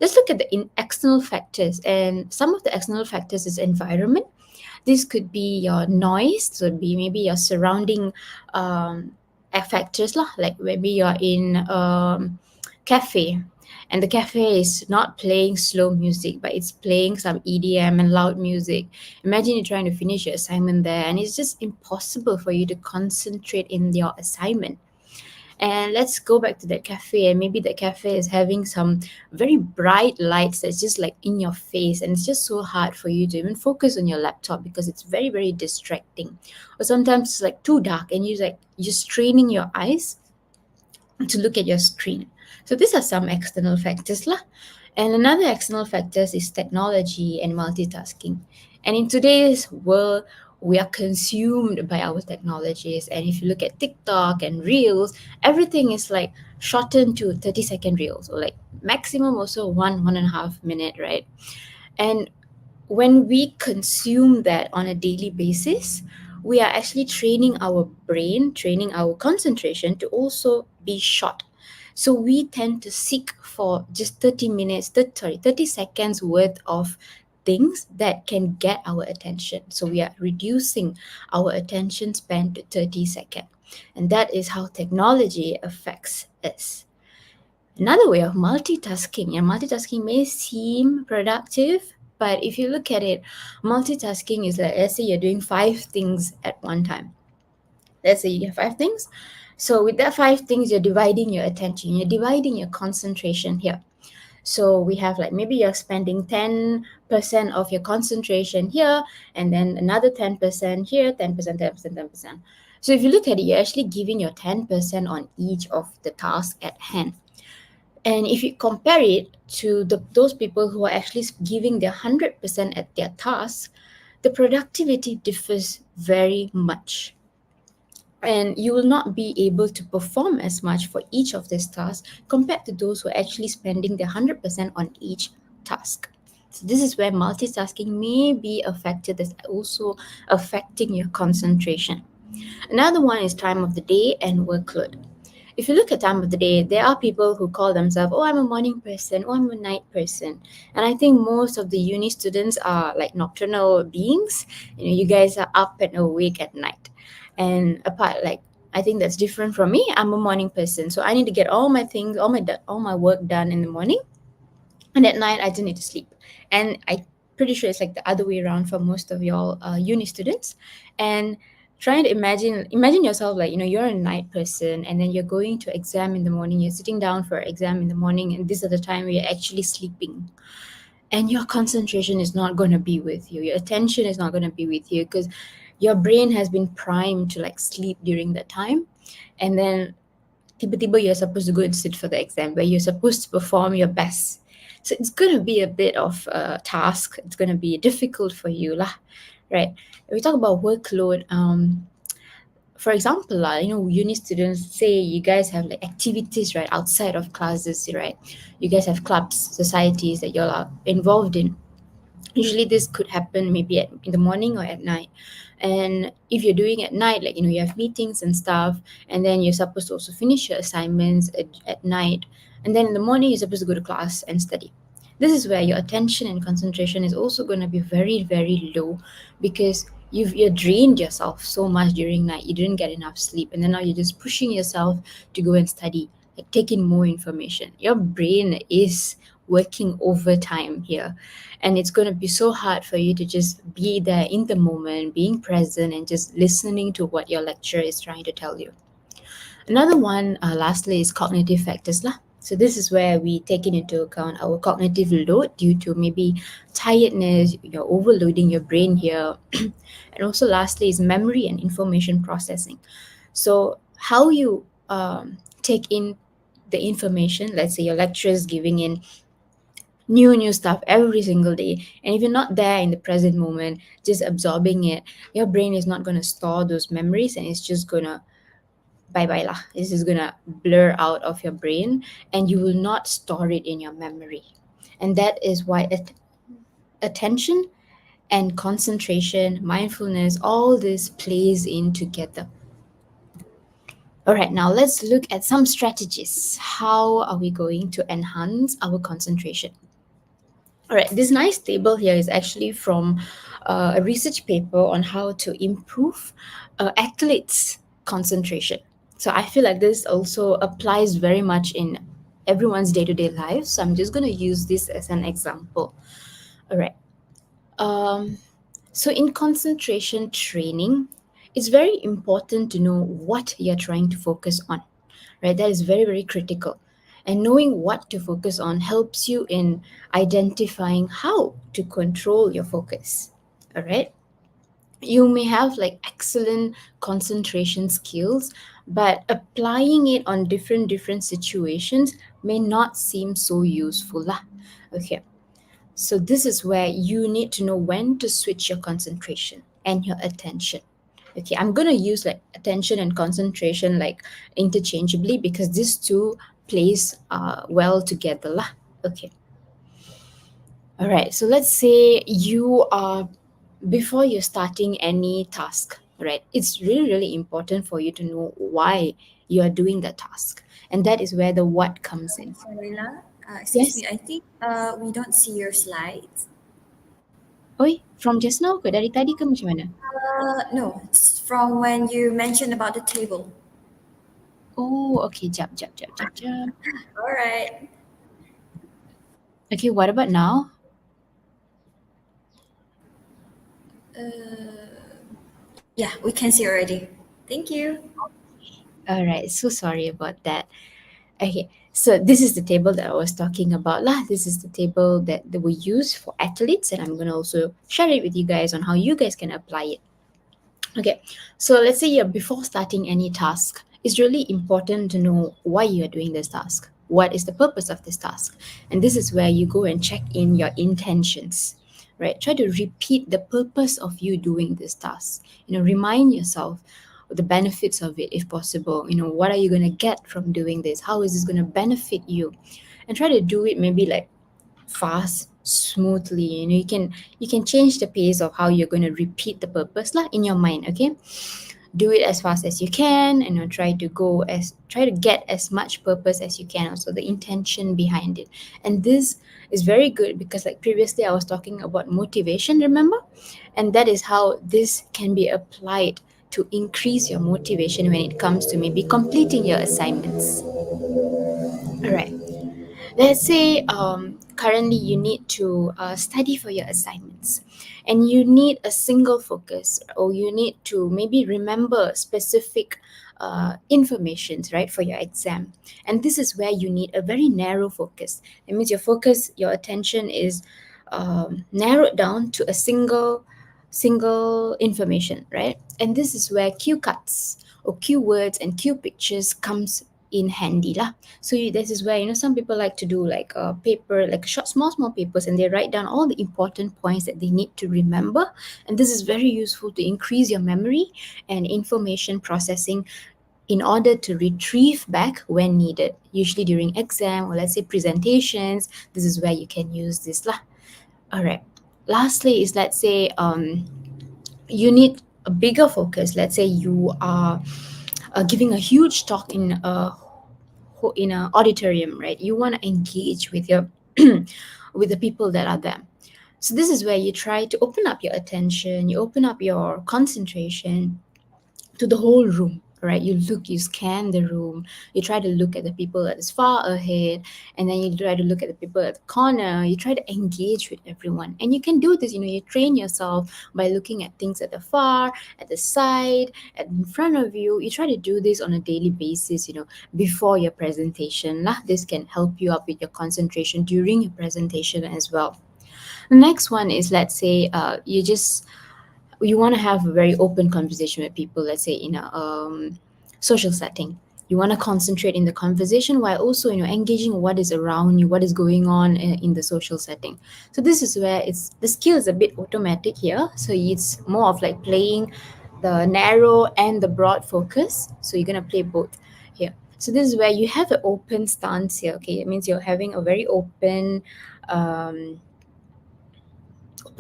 Let's look at the external factors, and some of the external factors is environment. This could be your noise, so it'd be maybe your surrounding factors like maybe you're in cafe, and the cafe is not playing slow music, but it's playing some EDM and loud music. Imagine you're trying to finish your assignment there, and it's just impossible for you to concentrate in your assignment. And let's go back to that cafe, and maybe that cafe is having some very bright lights that's just like in your face, and it's just so hard for you to even focus on your laptop because it's very, very distracting. Or sometimes it's like too dark, and you're straining your eyes to look at your screen. So these are some external factors lah. And another external factors is technology and multitasking. And in today's world, we are consumed by our technologies. And if you look at TikTok and Reels, everything is like shortened to 30-second Reels, or like maximum also 1.5 minute, right? And when we consume that on a daily basis, we are actually training our brain, training our concentration to also be short. So we tend to seek for just 30 seconds worth of things that can get our attention. So we are reducing our attention span to 30 seconds. And that is how technology affects us. Another way of multitasking, and multitasking may seem productive, but if you look at it, multitasking is like, let's say you're doing 5 things at one time. Let's say you have 5 things. So with that 5 things, you're dividing your attention, you're dividing your concentration here. So we have like maybe you're spending 10% of your concentration here, and then another 10% here, 10%, 10%, 10%. So if you look at it, you're actually giving your 10% on each of the tasks at hand. And if you compare it to those people who are actually giving their 100% at their task, the productivity differs very much. And you will not be able to perform as much for each of these tasks compared to those who are actually spending their 100% on each task. So this is where multitasking may be a factor that's also affecting your concentration. Another one is time of the day and workload. If you look at time of the day, there are people who call themselves, oh, I'm a morning person, oh, I'm a night person. And I think most of the uni students are like nocturnal beings. You guys are up and awake at night. And apart, like, I think that's different from me. I'm a morning person. So I need to get all my things, all my work done in the morning. And at night, I just need to sleep. And I'm pretty sure it's like the other way around for most of y'all uni students. And trying to imagine yourself like, you're a night person and then you're going to exam in the morning. You're sitting down for exam in the morning, and this is the time where you're actually sleeping. And your concentration is not going to be with you. Your attention is not going to be with you because your brain has been primed to like sleep during that time. And then tiba-tiba you're supposed to go and sit for the exam where you're supposed to perform your best. So it's going to be a bit of a task. It's going to be difficult for you lah, right? If we talk about workload, for example, uni students, say you guys have like activities right outside of classes, right? You guys have clubs, societies that y'all are involved in. Usually this could happen maybe in the morning or at night. And if you're doing at night, like, you have meetings and stuff, and then you're supposed to also finish your assignments at night. And then in the morning, you're supposed to go to class and study. This is where your attention and concentration is also going to be very, very low because you're drained yourself so much during night. You didn't get enough sleep. And then now you're just pushing yourself to go and study, like take in more information. Your brain is working overtime here, and it's going to be so hard for you to just be there in the moment, being present and just listening to what your lecturer is trying to tell you. Another one, lastly, is cognitive factors lah. So this is where we take into account our cognitive load due to maybe tiredness. You're overloading your brain here. And also lastly is memory and information processing. So how you take in the information, let's say your lecturer is giving in new stuff every single day, and if you're not there in the present moment just absorbing it, your brain is not going to store those memories, and it's just going to bye bye lah. It's just going to blur out of your brain, and you will not store it in your memory. And that is why attention and concentration, mindfulness, all this plays in together. All right, now let's look at some strategies. How are we going to enhance our concentration? All right, this nice table here is actually from a research paper on how to improve athletes' concentration. So I feel like this also applies very much in everyone's day-to-day life. So I'm just going to use this as an example. All right. So in concentration training, it's very important to know what you're trying to focus on, right? That is very, very critical. And knowing what to focus on helps you in identifying how to control your focus. All right. You may have like excellent concentration skills, but applying it on different situations may not seem so useful lah. Okay. So this is where you need to know when to switch your concentration and your attention. Okay, I'm going to use like attention and concentration like interchangeably because these two plays well together lah. Okay. All right, so let's say you are, before you're starting any task, right? It's really, really important for you to know why you are doing that task. And that is where the what comes in. Sarila, excuse Yes. me, I think we don't see your slides. Oi, from just now ke? Dari tadi ke macam mana? No, it's from when you mentioned about the table. Oh, okay, jap. All right. Okay, what about now? Yeah, we can see already. Thank you. All right, so sorry about that. Okay, so this is the table that I was talking about lah. This is the table that we use for athletes, and I'm going to also share it with you guys on how you guys can apply it. Okay, so let's say before starting any task, it's really important to know why you are doing this task. What is the purpose of this task? And this is where you go and check in your intentions, right? Try to repeat the purpose of you doing this task. Remind yourself, the benefits of it if possible. What are you going to get from doing this? How is this going to benefit you? And try to do it maybe like fast, smoothly. You can change the pace of how you're going to repeat the purpose lah in your mind. Okay, do it as fast as you can, and try to get as much purpose as you can, also the intention behind it. And this is very good because, like previously I was talking about motivation, remember? And that is how this can be applied to increase your motivation when it comes to maybe completing your assignments. All right, let's say currently you need to study for your assignments, and you need a single focus, or you need to maybe remember specific informations, right, for your exam. And this is where you need a very narrow focus. That means your attention is narrowed down to a single information, right? And this is where cue cards or cue words and cue pictures comes in handy lah. So this is where some people like to do like a paper, like short small papers, and they write down all the important points that they need to remember. And this is very useful to increase your memory and information processing in order to retrieve back when needed, usually during exam or let's say presentations. This is where you can use this lah. All right, lastly is, let's say you need a bigger focus. Let's say you are giving a huge talk in an auditorium, right? You want to engage with your with the people that are there. So this is where you try to open up your attention, you open up your concentration to the whole room, right? You scan the room, you try to look at the people that is far ahead, and then you try to look at the people at the corner. You try to engage with everyone. And you can do this, you train yourself by looking at things at the far, at the side, in front of you. You try to do this on a daily basis, before your presentation. This can help you up with your concentration during your presentation as well. The next one is, let's say you want to have a very open conversation with people, let's say in a social setting. You want to concentrate in the conversation while also engaging what is around you, what is going on in the social setting. So this is where the skill is a bit automatic here. So it's more of like playing the narrow and the broad focus. So you're going to play both here. So this is where you have an open stance here. Okay, it means you're having a very open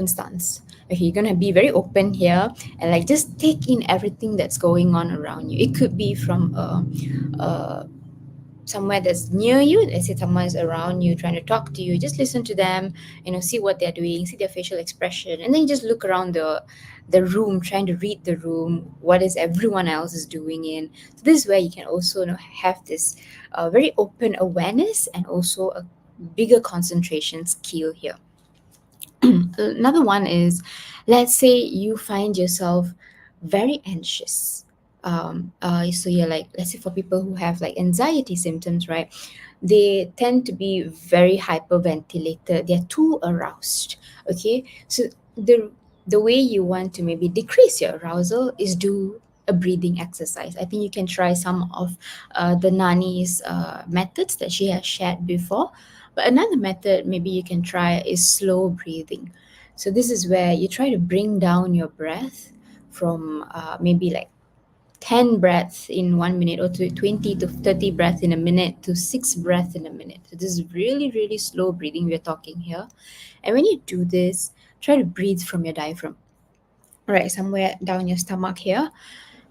stance. Okay, you're gonna be very open here and like just take in everything that's going on around you. It could be from somewhere that's near you. Let's say someone is around you trying to talk to you. Just listen to them, see what they're doing, see their facial expression, and then just look around the room, trying to read the room, what is everyone else is doing in. So this is where you can also have this very open awareness and also a bigger concentration skill here. Another one is, let's say you find yourself very anxious. So you're like, let's say for people who have like anxiety symptoms, right? They tend to be very hyperventilated. They're too aroused. Okay, so the way you want to maybe decrease your arousal is do a breathing exercise. I think you can try some of the Nani's methods that she has shared before. But another method maybe you can try is slow breathing. So this is where you try to bring down your breath from maybe like 10 breaths in 1 minute, or to 20 to 30 breaths in a minute, to 6 breaths in a minute. So this is really, really slow breathing we're talking here. And when you do this, try to breathe from your diaphragm. All right, somewhere down your stomach here.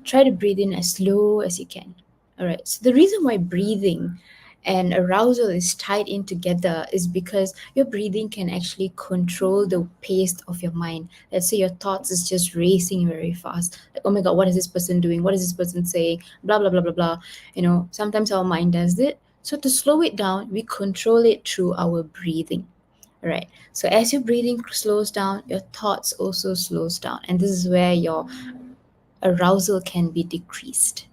Try to breathe in as slow as you can. All right, so the reason why breathing and arousal is tied in together is because your breathing can actually control the pace of your mind. Let's say your thoughts is just racing very fast. Like, oh my God, what is this person doing? What is this person saying? Blah, blah, blah, blah, blah. Sometimes our mind does it. So to slow it down, we control it through our breathing. All right. So as your breathing slows down, your thoughts also slows down. And this is where your arousal can be decreased.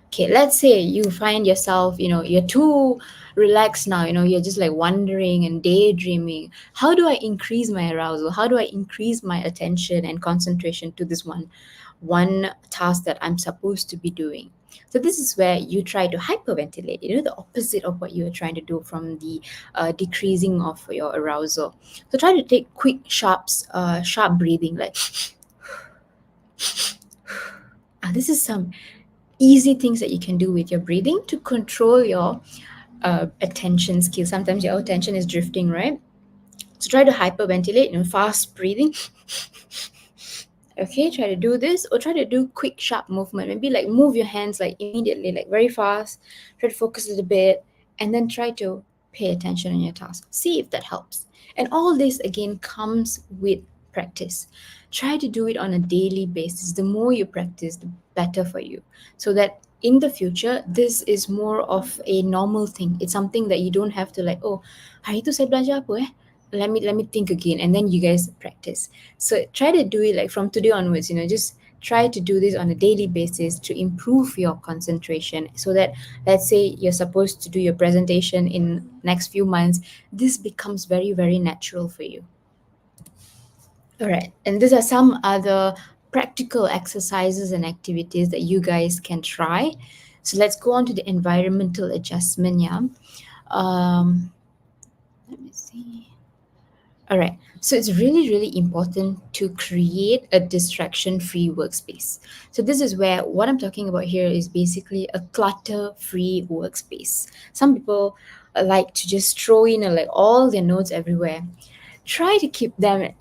Okay, let's say you find yourself, you're too relaxed now, you're just like wondering and daydreaming. How do I increase my arousal? How do I increase my attention and concentration to this one task that I'm supposed to be doing? So this is where you try to hyperventilate, the opposite of what you are trying to do from the decreasing of your arousal. So try to take quick, sharp breathing, like This is some easy things that you can do with your breathing to control your attention skills. Sometimes your attention is drifting, right? So try to hyperventilate, fast breathing. Okay, try to do this, or try to do quick, sharp movement. Maybe like move your hands like immediately, like very fast. Try to focus a little bit, and then try to pay attention on your task. See if that helps. And all this again comes with practice. Try to do it on a daily basis. The more you practice, the better for you. So that in the future, this is more of a normal thing. It's something that you don't have to like, oh, hari tu saya belajar apa let me think again, and then you guys practice. So try to do it like from today onwards, just try to do this on a daily basis to improve your concentration, so that let's say you're supposed to do your presentation in next few months, this becomes very, very natural for you. All right, and these are some other practical exercises and activities that you guys can try. So let's go on to the environmental adjustment. Yeah. Let me see. All right. So it's really, really important to create a distraction-free workspace. So this is where what I'm talking about here is basically a clutter-free workspace. Some people like to just throw in like all their notes everywhere. Try to keep them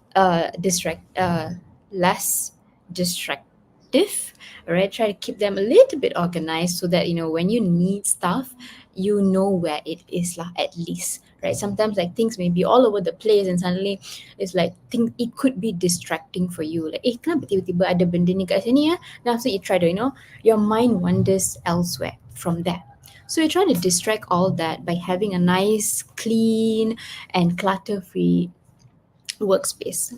less distractive. All right. Try to keep them a little bit organized so that when you need stuff, you know where it is lah, at least. Right, sometimes like things may be all over the place, and suddenly it's like it could be distracting for you, like kenapa tiba-tiba ada benda ni kat sini ya. Then after you try to your mind wanders elsewhere from that. So you try to distract all that by having a nice, clean and clutter-free workspace.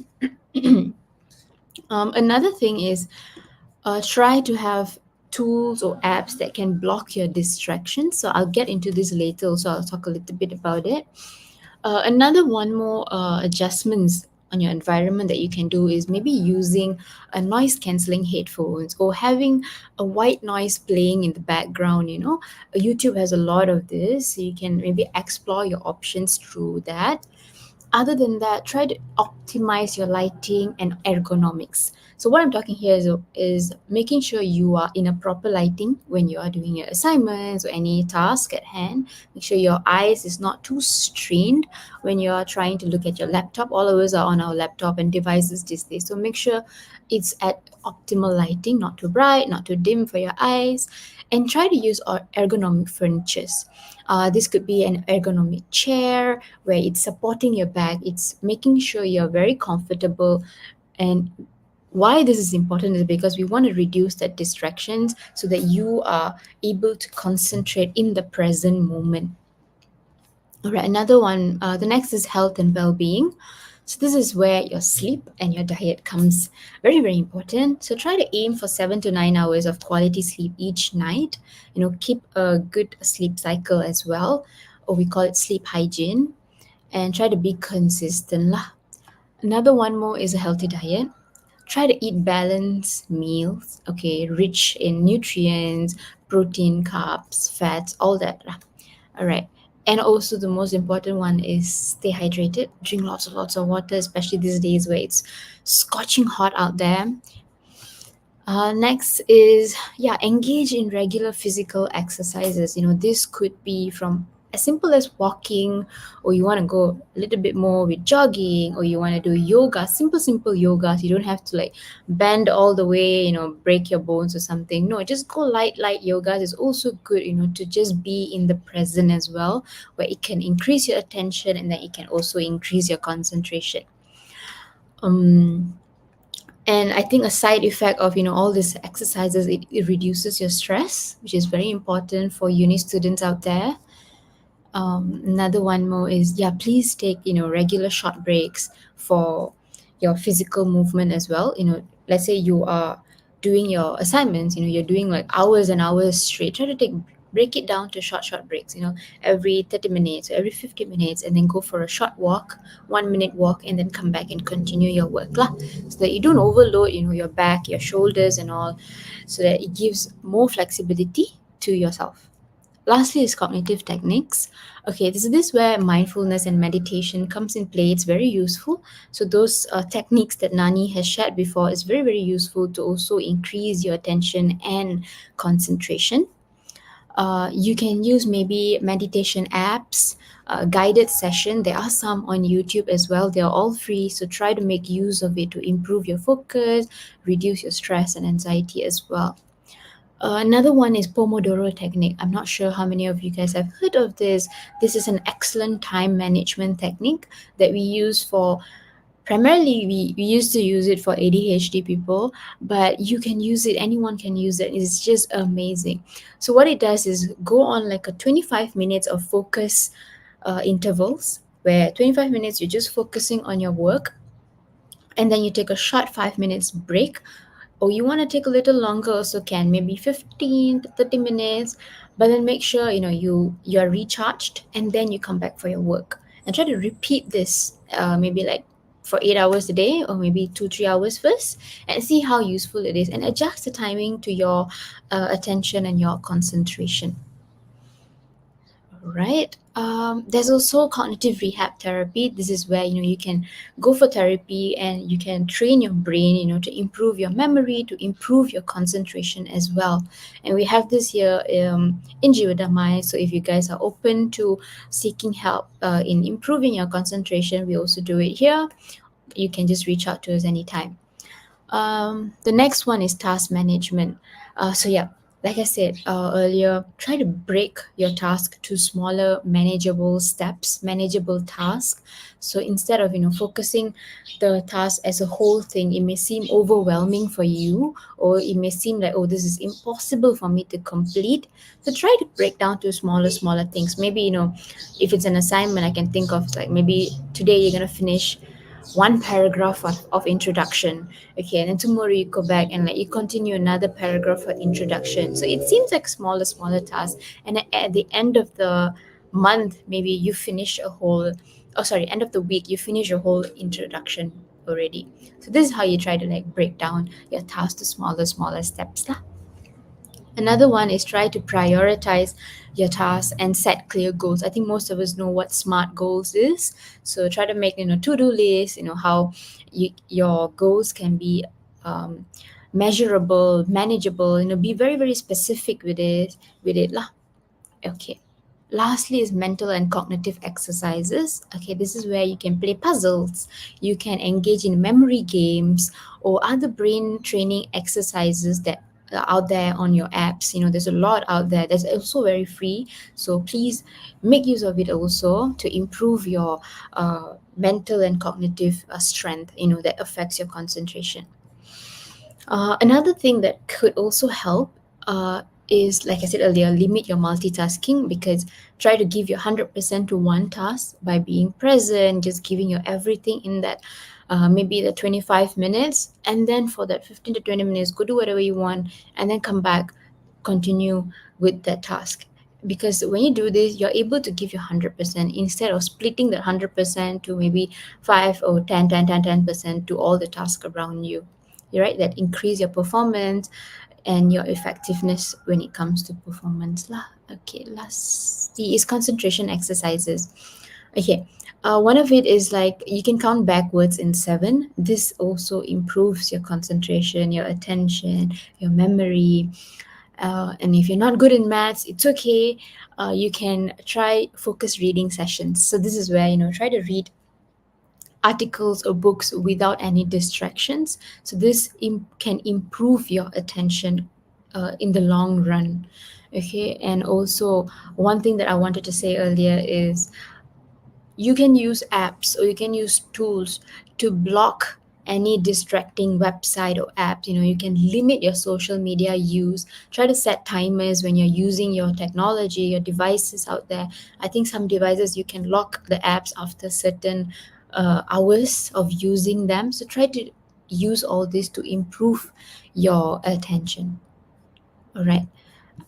Another thing is try to have tools or apps that can block your distractions. So I'll get into this later, so I'll talk a little bit about it. Another one more adjustments on your environment that you can do is maybe using a noise cancelling headphones, or having a white noise playing in the background. YouTube has a lot of this, so you can maybe explore your options through that. Other than that, try to optimize your lighting and ergonomics. So what I'm talking here is making sure you are in a proper lighting when you are doing your assignments or any task at hand. Make sure your eyes is not too strained when you are trying to look at your laptop. All of us are on our laptop and devices these days. So make sure it's at optimal lighting, not too bright, not too dim for your eyes. And try to use our ergonomic furnitures. This could be an ergonomic chair where it's supporting your back. It's making sure you're very comfortable. And why this is important is because we want to reduce that distractions so that you are able to concentrate in the present moment. All right, another one, the next is health and well-being. So this is where your sleep and your diet comes very, very important. So try to aim for 7 to 9 hours of quality sleep each night. Keep a good sleep cycle as well, or we call it sleep hygiene, and try to be consistent lah. Another one more is a healthy diet. Try to eat balanced meals, okay, rich in nutrients, protein, carbs, fats, all that lah. All right. And also the most important one is stay hydrated. Drink lots of water, especially these days where it's scorching hot out there. Next is, engage in regular physical exercises. This could be from as simple as walking, or you want to go a little bit more with jogging, or you want to do yoga, simple yoga. So you don't have to like bend all the way, break your bones or something. No, just go light yoga is also good, to just be in the present as well, where it can increase your attention and then it can also increase your concentration. And I think a side effect of all these exercises, it reduces your stress, which is very important for uni students out there. Another one more is, please take regular short breaks for your physical movement as well. Let's say you are doing your assignments, you're doing like hours and hours straight. Try to break it down to short breaks, every 30 minutes or every 50 minutes, and then go for a short walk, 1 minute walk, and then come back and continue your work lah, so that you don't overload your back, your shoulders and all, so that it gives more flexibility to yourself. Lastly is cognitive techniques. Okay, this is where mindfulness and meditation comes in play. It's very useful. So those techniques that Nani has shared before is very, very useful to also increase your attention and concentration. You can use maybe meditation apps, guided session. There are some on YouTube as well. They are all free. So try to make use of it to improve your focus, reduce your stress and anxiety as well. Another one is Pomodoro technique. I'm not sure how many of you guys have heard of this. This is an excellent time management technique that we use for primarily we used to use it for ADHD people, but you can use it, anyone can use it. It's just amazing. So what it does is go on like a 25 minutes of focus intervals where 25 minutes you're just focusing on your work, and then you take a short 5 minutes break, or you want to take a little longer also can, maybe 15 to 30 minutes, but then make sure you are recharged, and then you come back for your work, and try to repeat this maybe like for 8 hours a day, or maybe 2-3 hours first, and see how useful it is, and adjust the timing to your attention and your concentration. Right. There's also cognitive rehab therapy. This is where you can go for therapy and you can train your brain, to improve your memory, to improve your concentration as well. And we have this here in Jiwadamai. So if you guys are open to seeking help in improving your concentration, we also do it here. You can just reach out to us anytime. The next one is task management. So yeah, like I said earlier, try to break your task to smaller, manageable steps, manageable tasks. So instead of focusing the task as a whole thing, it may seem overwhelming for you, or it may seem like, oh, this is impossible for me to complete. So try to break down to smaller things. Maybe if it's an assignment, I can think of like maybe today you're gonna finish one paragraph of introduction. Okay, and then tomorrow you go back and like you continue another paragraph of introduction. So it seems like smaller tasks, and at the end of the month maybe you finish a whole, oh sorry, end of the week you finish your whole introduction already. So this is how you try to like break down your task to smaller steps lah. Another one is try to prioritize your tasks and set clear goals. I think most of us know what SMART goals is. So try to make to-do lists, how your goals can be measurable, manageable, be very, very specific with it lah. Okay. Lastly is mental and cognitive exercises. Okay, this is where you can play puzzles, you can engage in memory games or other brain training exercises that are out there on your apps. There's a lot out there that's also very free. So please make use of it also to improve your mental and cognitive strength, that affects your concentration. Another thing that could also help is, like I said earlier, limit your multitasking, because try to give your 100% to one task by being present, just giving your everything in that maybe the 25 minutes, and then for that 15 to 20 minutes, go do whatever you want, and then come back, continue with that task. Because when you do this, you're able to give your 100% instead of splitting that 100% to maybe 5 or 10% to all the tasks around you. Right, that increase your performance and your effectiveness when it comes to performance lah. Okay, lastly is concentration exercises. Okay, one of it is like you can count backwards in 7. This also improves your concentration, your attention, your memory. And if you're not good in maths, it's okay. You can try focus reading sessions. So this is where try to read articles or books without any distractions. So this can improve your attention in the long run. Okay, and also one thing that I wanted to say earlier is you can use apps or you can use tools to block any distracting website or app. You can limit your social media use. Try to set timers when you're using your technology, your devices out there. I think some devices you can lock the apps after certain hours of using them. So try to use all this to improve your attention. All right.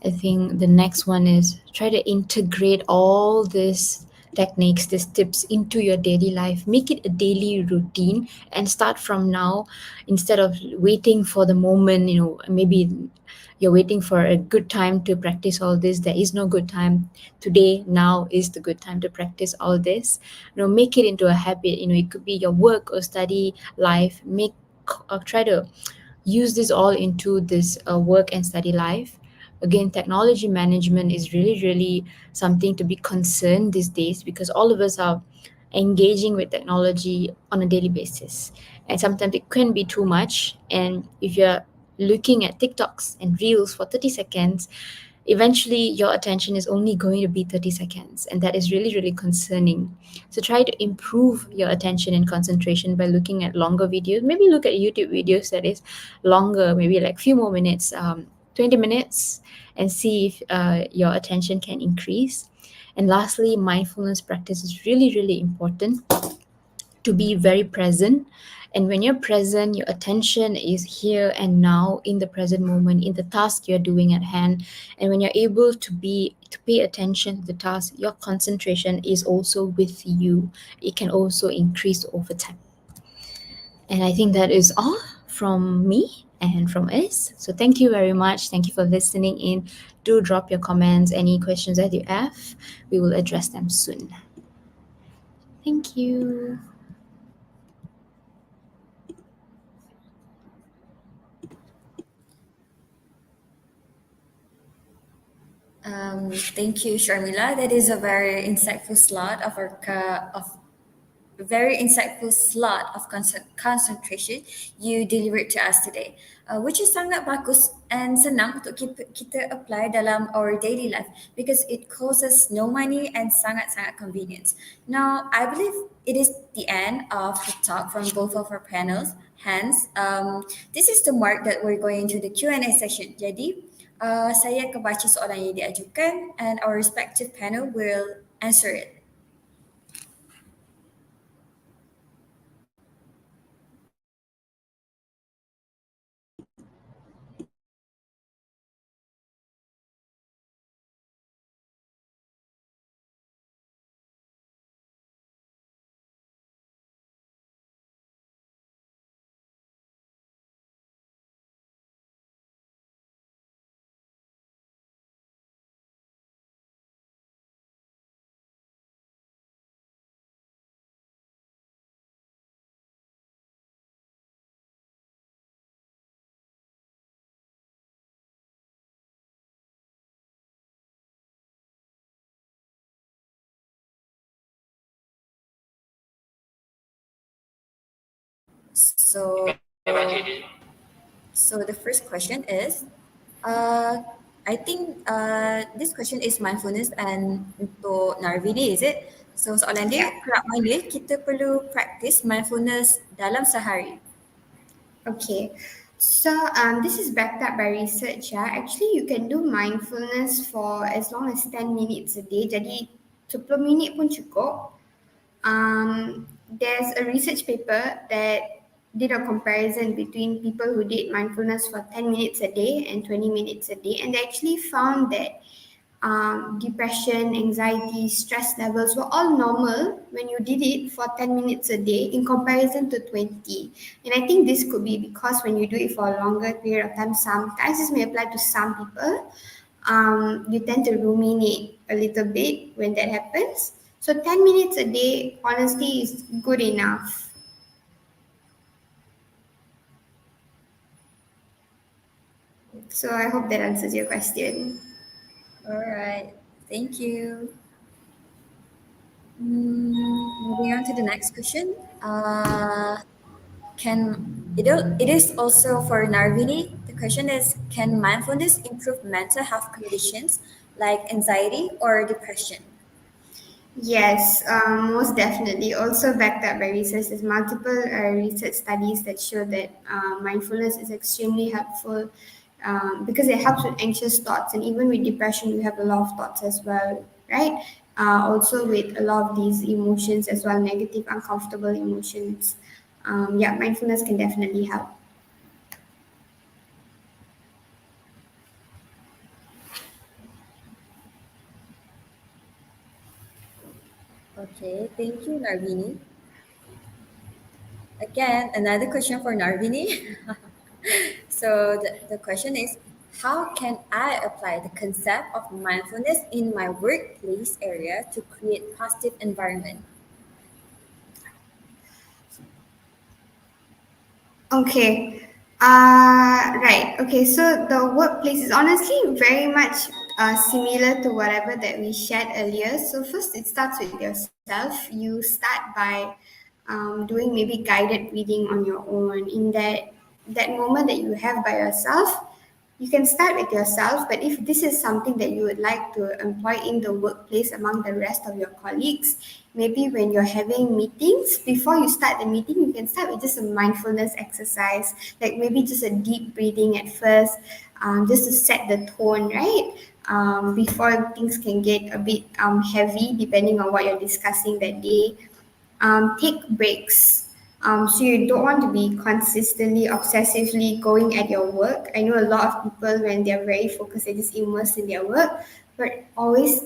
I think the next one is try to integrate all these techniques, these tips into your daily life. Make it a daily routine and start from now instead of waiting for the moment, maybe you're waiting for a good time to practice all this. There is no good time. Today, now is the good time to practice all this. Make it into a habit. It could be your work or study life. Try to use this all into this work and study life. Again, technology management is really, really something to be concerned these days, because all of us are engaging with technology on a daily basis. And sometimes it can be too much. And if you're looking at TikToks and Reels for 30 seconds, eventually your attention is only going to be 30 seconds. And that is really, really concerning. So try to improve your attention and concentration by looking at longer videos. Maybe look at YouTube videos that is longer, maybe like few more minutes, 20 minutes, and see if your attention can increase. And lastly, mindfulness practice is really, really important, to be very present. And when you're present, your attention is here and now, in the present moment, in the task you're doing at hand. And when you're able to pay attention to the task, your concentration is also with you. It can also increase over time. And I think that is all from me and from us. So thank you very much. Thank you for listening in. Do drop your comments, any questions that you have. We will address them soon. Thank you. Thank you, Sharmila. That is a very insightful slot of our very insightful slot of concentration you delivered to us today, which is sangat bagus and senang untuk kita apply dalam our daily life because it costs no money and sangat-sangat convenience. Now, I believe it is the end of the talk from both of our panels. Hence, this is the mark that we're going into the Q&A session. Jadi, saya akan baca soalan yang diajukan and our respective panel will answer it. So, so the first question is, I think this question is mindfulness and untuk Narvini, is it? So soalan dia, kerap mana kita perlu practice mindfulness dalam sehari? Okay, so this is backed up by research. Actually, you can do mindfulness for as long as 10 minutes a day. Jadi 10 minit pun cukup. There's a research paper that did a comparison between people who did mindfulness for 10 minutes a day and 20 minutes a day, and they actually found that depression, anxiety, stress levels were all normal when you did it for 10 minutes a day in comparison to 20. And I think this could be because when you do it for a longer period of time, sometimes this may apply to some people, you tend to ruminate a little bit when that happens. So 10 minutes a day, honestly, is good enough. So I hope that answers your question. All right, thank you. Moving on to the next question. It is also for Narvini. The question is, can mindfulness improve mental health conditions like anxiety or depression? Yes, most definitely. Also backed up by research. There's multiple research studies that show that mindfulness is extremely helpful because it helps with anxious thoughts. And even with depression, we have a lot of thoughts as well, right? Also with a lot of these emotions as well, negative, uncomfortable emotions. Yeah, mindfulness can definitely help. Okay, thank you, Narvini. Again, another question for Narvini. So the question is, How can I apply the concept of mindfulness in my workplace area to create positive environment? Okay. Right. Okay. So the workplace is honestly very much similar to whatever that we shared earlier. So first, it starts with yourself. You start by doing maybe guided reading on your own. In that moment that you have by yourself, you can start with yourself, but if this is something that you would like to employ in the workplace among the rest of your colleagues, maybe when you're having meetings, before you start the meeting, you can start with just a mindfulness exercise, like maybe just a deep breathing at first, just to set the tone, right? Before things can get a bit heavy, depending on what you're discussing that day. Take breaks. So you don't want to be consistently, obsessively going at your work. I know a lot of people when they're very focused, they're just immersed in their work, but always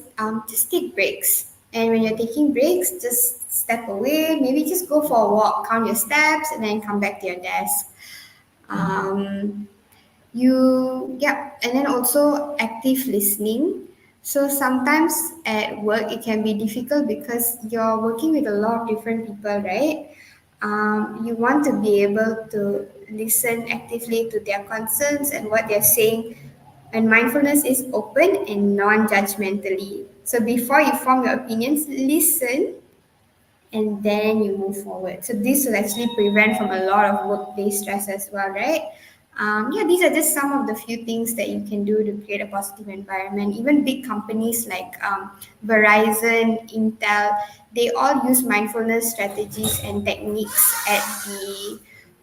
just take breaks. And when you're taking breaks, just step away, maybe just go for a walk, count your steps, and then come back to your desk. Um, and then also active listening. So sometimes at work it can be difficult because you're working with a lot of different people, right? You want to be able to listen actively to their concerns and what they're saying, and mindfulness is open and non-judgmentally. So before you form your opinions, listen and then you move forward. So this will actually prevent from a lot of workplace stress as well, right? These are just some of the few things that you can do to create a positive environment. Even big companies like Verizon, Intel, they all use mindfulness strategies and techniques at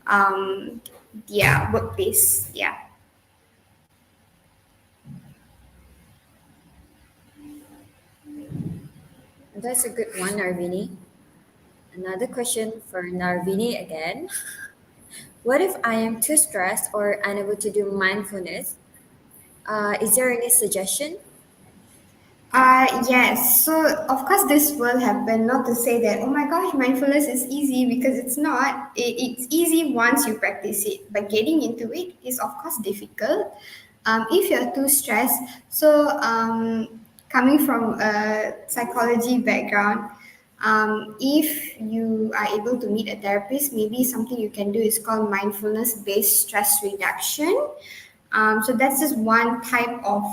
um, their workplace. Yeah. That's a good one, Narvini. Another question for Narvini again. What if I am too stressed or unable to do mindfulness? Is there any suggestion? Yes. So of course this will happen. Not to say that oh my gosh, mindfulness is easy, because it's not. It's easy once you practice it, but getting into it is of course difficult. If you're too stressed, so coming from a psychology background, if you are able to meet a therapist, maybe something you can do is called mindfulness-based stress reduction. So that's just one type of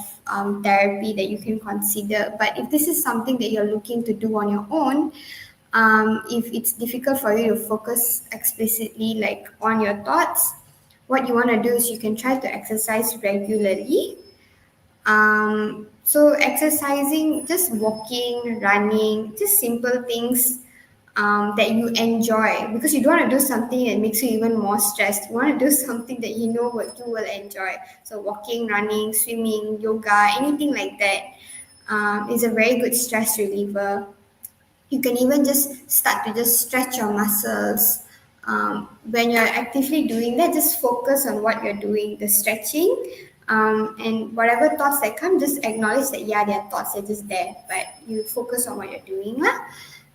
therapy that you can consider. But if this is something that you're looking to do on your own, if it's difficult for you to focus explicitly like on your thoughts, what you want to do is you can try to exercise regularly. So exercising, just walking, running, just simple things that you enjoy, because you don't want to do something that makes you even more stressed. You want to do something that you know what you will enjoy. So walking, running, swimming, yoga, anything like that is a very good stress reliever. You can even just start to just stretch your muscles. When you're actively doing that, just focus on what you're doing, the stretching, and whatever thoughts that come, just acknowledge that yeah, there are thoughts, they're just there, but you focus on what you're doing lah.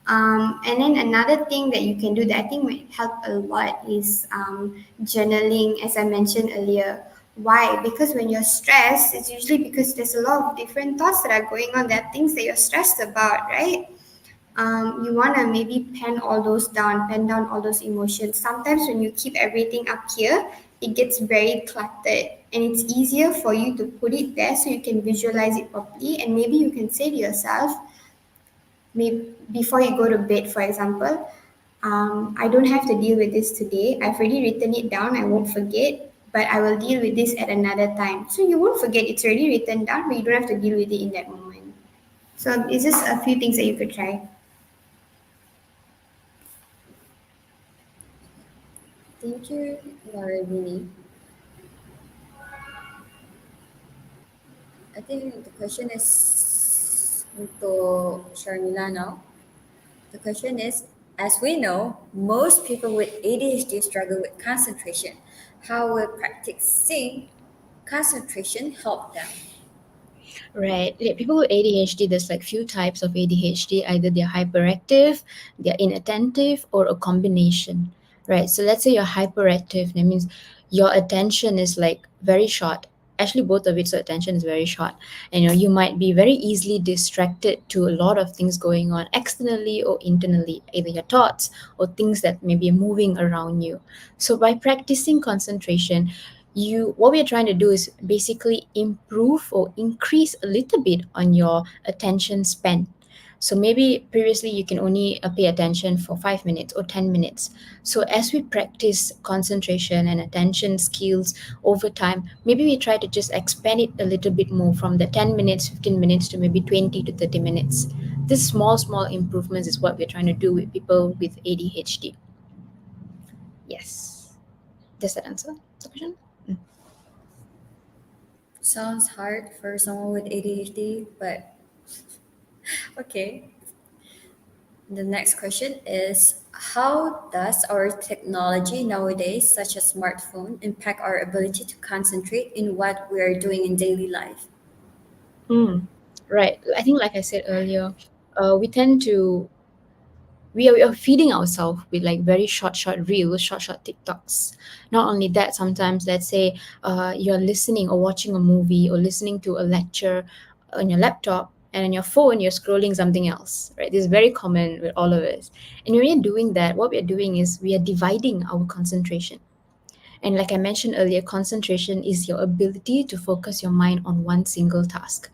And then another thing that you can do that I think might help a lot is journaling, as I mentioned earlier. Why? Because when you're stressed, it's usually because there's a lot of different thoughts that are going on. There are things that you're stressed about, right? You want to maybe pen down all those emotions. Sometimes when you keep everything up here, it gets very cluttered, and it's easier for you to put it there so you can visualize it properly. And maybe you can say to yourself, maybe before you go to bed, for example, I don't have to deal with this today. I've already written it down. I won't forget, but I will deal with this at another time. So you won't forget. It's already written down, but you don't have to deal with it in that moment. So it's just a few things that you could try. Thank you, Narvini. I think the question is untuk Sharmila now. The question is, as we know, most people with ADHD struggle with concentration. How will practicing concentration help them? Right. Yeah, people with ADHD, there's like few types of ADHD. Either they're hyperactive, they're inattentive, or a combination. Right. So let's say you're hyperactive. That means your attention is like very short. actually both of it, so attention is very short. And you might be very easily distracted to a lot of things going on externally or internally, either your thoughts or things that may be moving around you. So by practicing concentration, what we're trying to do is basically improve or increase a little bit on your attention span. So maybe previously you can only pay attention for 5 minutes or 10 minutes. So as we practice concentration and attention skills over time, maybe we try to just expand it a little bit more from the 10 minutes, 15 minutes to maybe 20 to 30 minutes. This small improvements is what we're trying to do with people with ADHD. Yes. Does that answer the question? Sounds hard for someone with ADHD, but okay. The next question is, how does our technology nowadays, such as smartphone, impact our ability to concentrate in what we are doing in daily life? Right. I think, like I said earlier, we tend to we are feeding ourselves with like very short reels, short TikToks. Not only that, sometimes let's say you're listening or watching a movie or listening to a lecture on your laptop, and on your phone you're scrolling something else, right? This is very common with all of us. And when you're doing that, what we're doing is we are dividing our concentration. And like I mentioned earlier, concentration is your ability to focus your mind on one single task.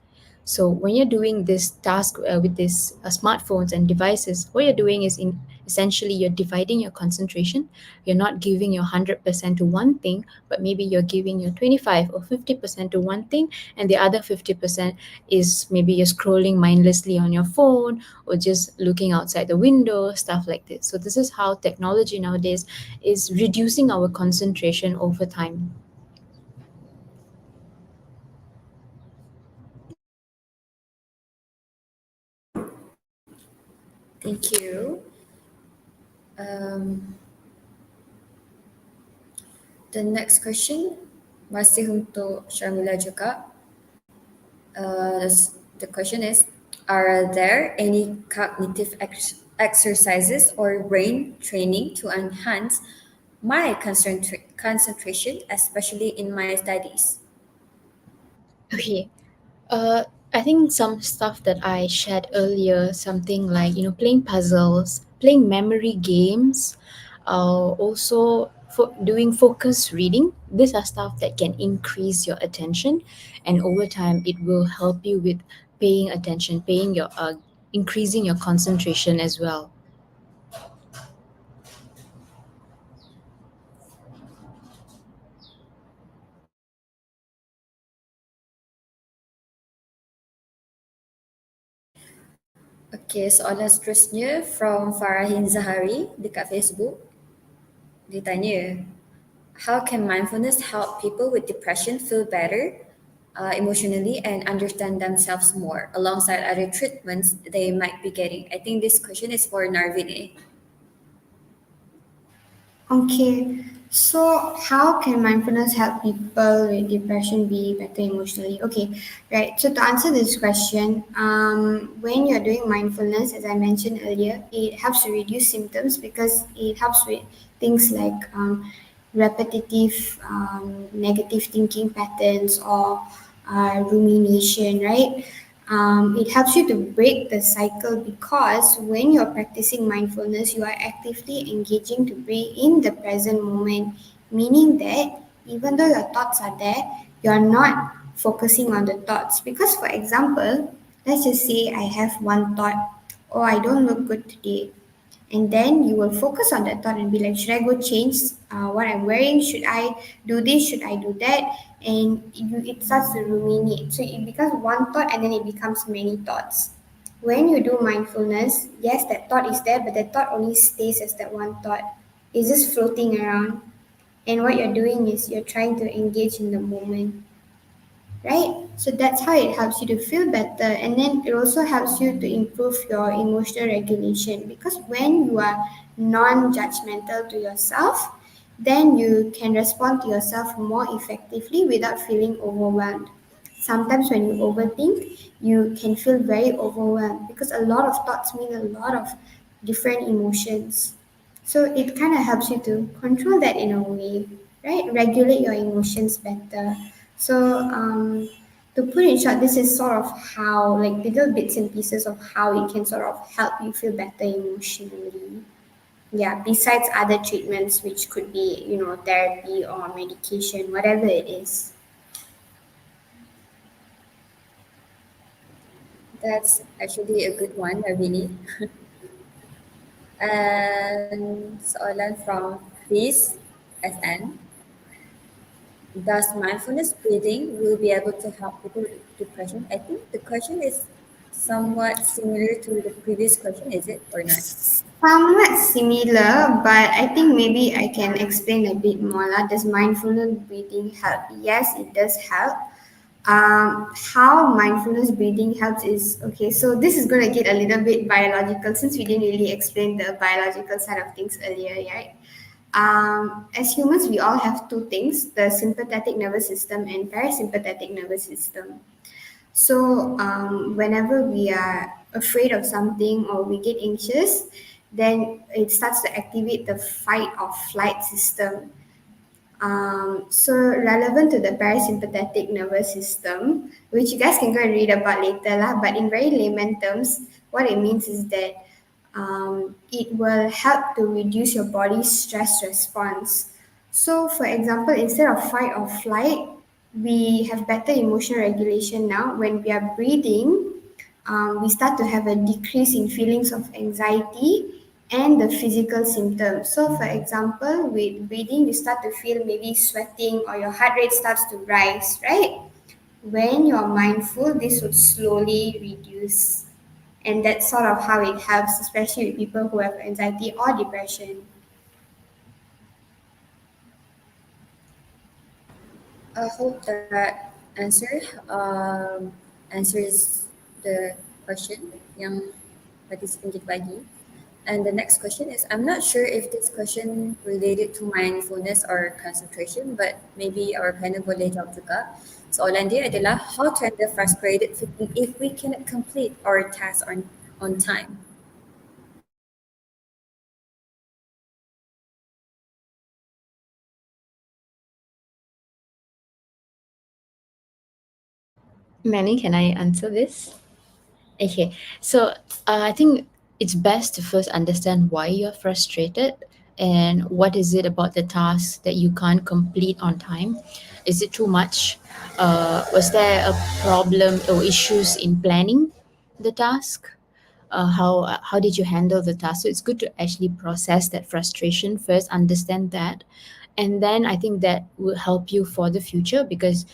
So when you're doing this task with these smartphones and devices, what you're doing is essentially you're dividing your concentration. You're not giving your 100% to one thing, but maybe you're giving your 25 or 50% to one thing, and the other 50% is maybe you're scrolling mindlessly on your phone or just looking outside the window, stuff like this. So this is how technology nowadays is reducing our concentration over time. Thank you. Um, the next question masih untuk Sharmila juga. The question is, are there any cognitive exercises or brain training to enhance my concentration, especially in my studies? Okay. Uh, I think some stuff that I shared earlier, something like, playing puzzles, playing memory games, also doing focus reading. These are stuff that can increase your attention, and over time, it will help you with paying attention, increasing your concentration as well. Okay, soalan seterusnya from Farahin Zahari dekat Facebook. Dia tanya, how can mindfulness help people with depression feel better emotionally and understand themselves more alongside other treatments they might be getting? I think this question is for Narvin. Okay, so how can mindfulness help people with depression be better emotionally? Okay, right. So to answer this question, when you're doing mindfulness, as I mentioned earlier, it helps to reduce symptoms because it helps with things like repetitive negative thinking patterns or rumination, right? It helps you to break the cycle because when you're practicing mindfulness, you are actively engaging to be in the present moment, meaning that even though your thoughts are there, you're not focusing on the thoughts. Because, for example, let's just say I have one thought, oh, I don't look good today, and then you will focus on that thought and be like, should I go change what I'm wearing, should I do this, should I do that, and it starts to ruminate, so it becomes one thought and then it becomes many thoughts. When you do mindfulness, yes, that thought is there, but that thought only stays as that one thought. It's just floating around, and what you're doing is you're trying to engage in the moment, right? So that's how it helps you to feel better. And then it also helps you to improve your emotional regulation because when you are non judgmental to yourself, then you can respond to yourself more effectively without feeling overwhelmed. Sometimes when you overthink, you can feel very overwhelmed because a lot of thoughts mean a lot of different emotions. So it kind of helps you to control that in a way, right? Regulate your emotions better. So, to put in short, this is sort of how, like little bits and pieces of how it can sort of help you feel better emotionally. Yeah, besides other treatments, which could be, therapy or medication, whatever it is. That's actually a good one, really. And soalan from Chris SN. Does mindfulness breathing will be able to help people with depression? I think the question is somewhat similar to the previous question, is it or not? Somewhat similar, but I think maybe I can explain a bit more. Lah. Does mindfulness breathing help? Yes, it does help. How mindfulness breathing helps is okay. So this is going to get a little bit biological since we didn't really explain the biological side of things earlier, right? As humans, we all have two things: the sympathetic nervous system and parasympathetic nervous system. So, whenever we are afraid of something or we get anxious, then it starts to activate the fight or flight system. So relevant to the parasympathetic nervous system, which you guys can go and read about later lah. But in very layman terms, what it means is that it will help to reduce your body's stress response. So, for example, instead of fight or flight, we have better emotional regulation now. When we are breathing, we start to have a decrease in feelings of anxiety and the physical symptoms. So, for example, with breathing, you start to feel maybe sweating or your heart rate starts to rise, right? When you're mindful, this would slowly reduce. And that's sort of how it helps, especially with people who have anxiety or depression. I hope that answers the question yang participant kita bagi. And the next question is, I'm not sure if this question related to mindfulness or concentration, but maybe our panel boleh jawab juga. Soalan dia adalah, how to handle frustrated feeling if we cannot complete our task on time? Manny, can I answer this? Okay, so I think it's best to first understand why you're frustrated and what is it about the task that you can't complete on time. Is it too much? Was there a problem or issues in planning the task? How did you handle the task? So it's good to actually process that frustration first, understand that, and then I think that will help you for the future because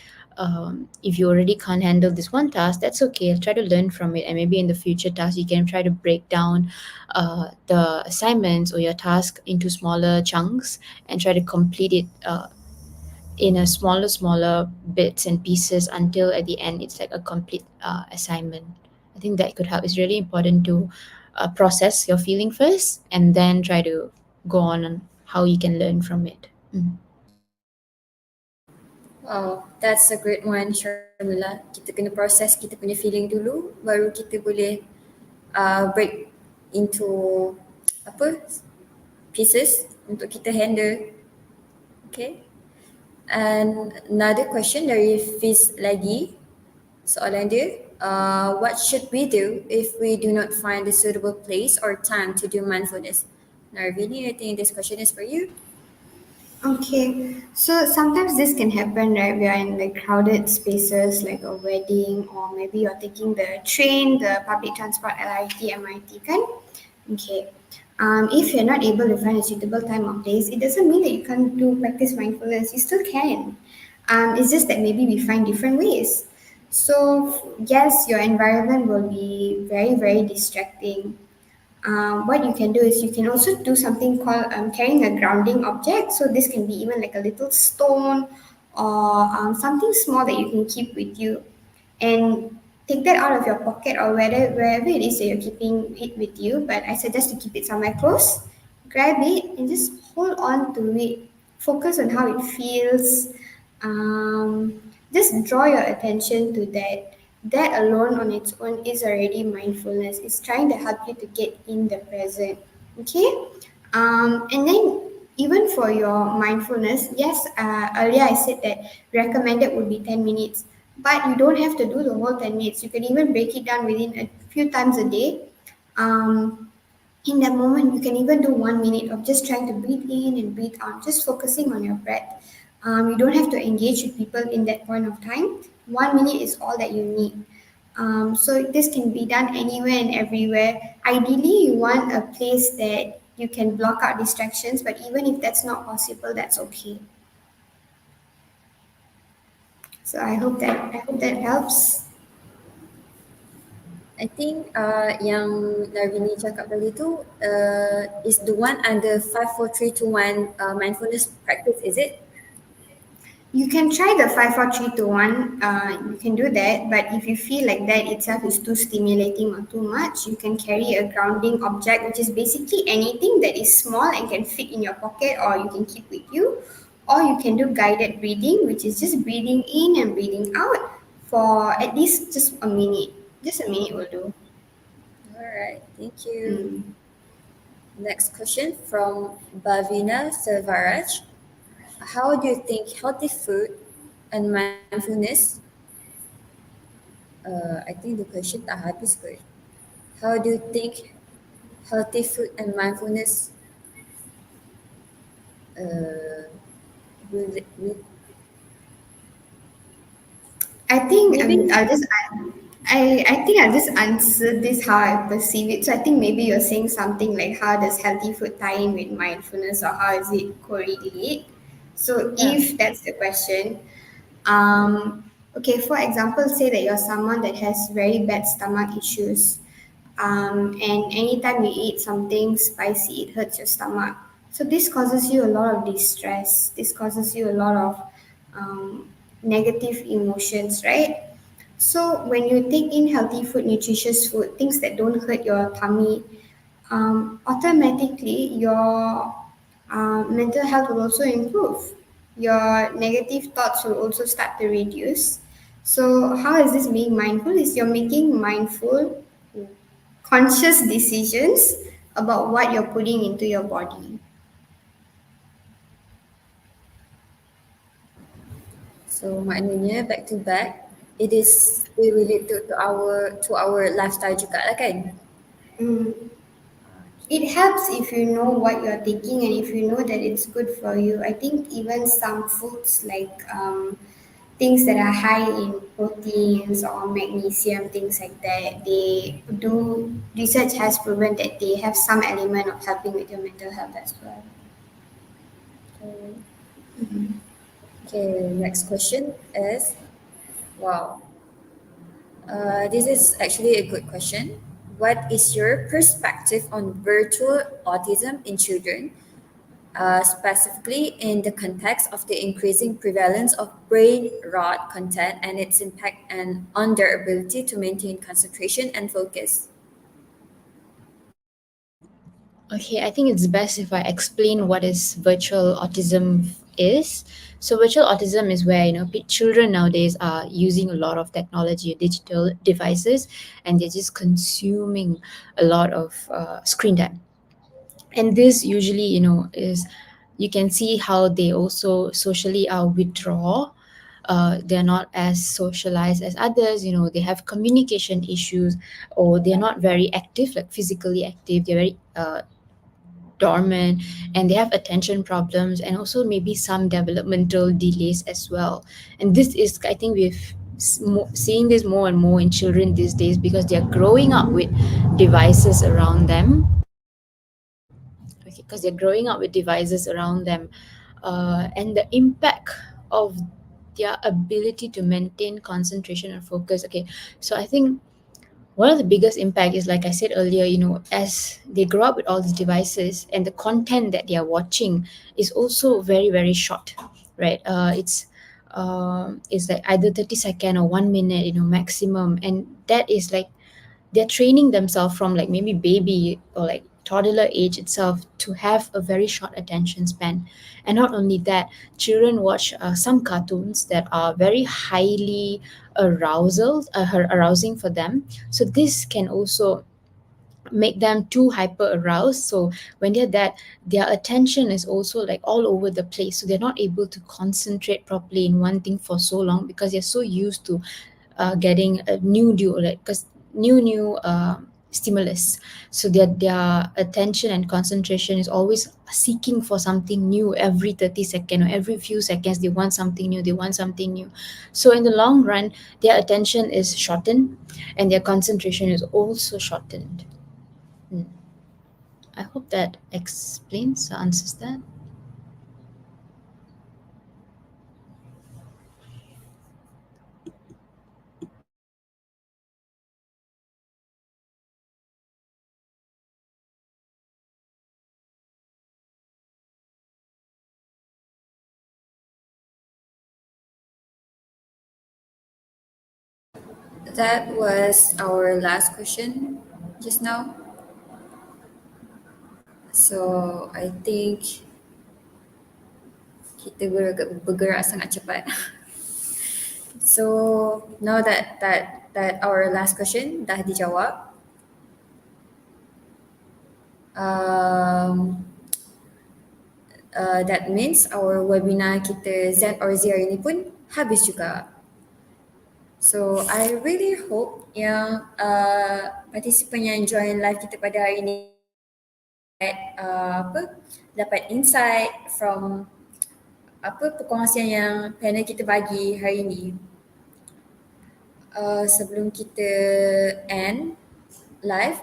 if you already can't handle this one task, that's okay. Try to learn from it, and maybe in the future tasks you can try to break down the assignments or your task into smaller chunks and try to complete it in a smaller bits and pieces until at the end it's like a complete assignment. I think that could help. It's really important to process your feeling first and then try to go on how you can learn from it. Wow, that's a great one, Sharmila. Kita kena proses kita punya feeling dulu, baru kita boleh break into pieces untuk kita handle. Okay. And another question dari Fiz lagi. Soalan dia, what should we do if we do not find a suitable place or time to do mindfulness? Narvini, I think this question is for you. Okay, so sometimes this can happen, right? We are in like crowded spaces like a wedding, or maybe you're taking the train, the public transport, LRT, MRT, kan? Okay. If you're not able to find a suitable time or place, it doesn't mean that you can't do practice mindfulness. You still can. It's just that maybe we find different ways. So yes, your environment will be very, very distracting. What you can do is you can also do something called carrying a grounding object. So this can be even like a little stone or something small that you can keep with you, and take that out of your pocket or wherever it is that you're keeping it with you. But I suggest to keep it somewhere close. Grab it and just hold on to it. Focus on how it feels. Just draw your attention to that. That alone on its own is already mindfulness. It's trying to help you to get in the present. Okay? And then even for your mindfulness, yes, earlier I said that recommended would be 10 minutes, but you don't have to do the whole 10 minutes. You can even break it down within a few times a day. Um, in that moment, you can even do 1 minute of just trying to breathe in and breathe out, just focusing on your breath. You don't have to engage with people in that point of time. 1 minute is all that you need. So this can be done anywhere and everywhere. Ideally, you want a place that you can block out distractions, but even if that's not possible, that's okay. So I hope that helps. I think yang Narvini cakap tadi tu is the one under 5 4 3 2 1 mindfulness practice, is it? You can try the 5 4 3 2 1. You can do that, but if you feel like that itself is too stimulating or too much, you can carry a grounding object, which is basically anything that is small and can fit in your pocket or you can keep with you. Or you can do guided breathing, which is just breathing in and breathing out for at least just a minute. Just a minute will do. Alright, thank you. Mm. Next question from Bhavina Selvaraj. How do you think healthy food and mindfulness? I think the question tak habis kot. How do you think healthy food and mindfulness will I think maybe I think I'll just answer this how I perceive it. So I think maybe you're saying something like how does healthy food tie in with mindfulness or how is it correlate? So yeah. if that's the question, okay, for example, say that you're someone that has very bad stomach issues, and anytime you eat something spicy, it hurts your stomach. So this causes you a lot of distress. This causes you a lot of negative emotions, right? So when you take in healthy food, nutritious food, things that don't hurt your tummy, automatically your mental health will also improve. Your negative thoughts will also start to reduce. So how is this being mindful? Is you're making mindful, conscious decisions about what you're putting into your body. So maknanya back to back, it is still related to our lifestyle juga lah kan? Mm. It helps if you know what you're taking and if you know that it's good for you. I think even some foods like things that are high in proteins or magnesium, things like that, they do research has proven that they have some element of helping with your mental health as well. Okay, next question is, wow, this is actually a good question. What is your perspective on virtual autism in children, specifically in the context of the increasing prevalence of brain rot content and its impact on their ability to maintain concentration and focus? Okay, I think it's best if I explain what is virtual autism is. So virtual autism is where children nowadays are using a lot of technology, digital devices, and they're just consuming a lot of screen time. And this usually is, you can see how they also socially are withdraw. They're not as socialized as others. They have communication issues, or they're not very active, like physically active. They're very dormant, and they have attention problems, and also maybe some developmental delays as well. And this is, I think, seeing this more and more in children these days, because they're growing up with devices around them. Okay, because they're growing up with devices around them, and the impact of their ability to maintain concentration and focus. Okay, so I think one of the biggest impact is, like I said earlier, as they grow up with all these devices, and the content that they are watching is also very, very short, right? It's like either 30 second or 1 minute, maximum. And that is like they're training themselves from like maybe baby or like toddler age itself to have a very short attention span. And not only that, children watch some cartoons that are very highly arousing for them. So this can also make them too hyper aroused. So when they're that, their attention is also like all over the place, so they're not able to concentrate properly in one thing for so long, because they're so used to getting a new like because new stimulus. So their attention and concentration is always seeking for something new every 30 seconds, or every few seconds they want something new, they want something new. So in the long run, their attention is shortened and their concentration is also shortened. I hope that explains, answers that. That was our last question just now. So I think kita bergerak sangat cepat. So now that our last question dah dijawab, um, that means our webinar kita Z or Z hari ni pun habis juga. So I really hope yang participant yang join live kita pada hari ni dapat insight from perkongsian yang panel kita bagi hari ni. Sebelum kita end live,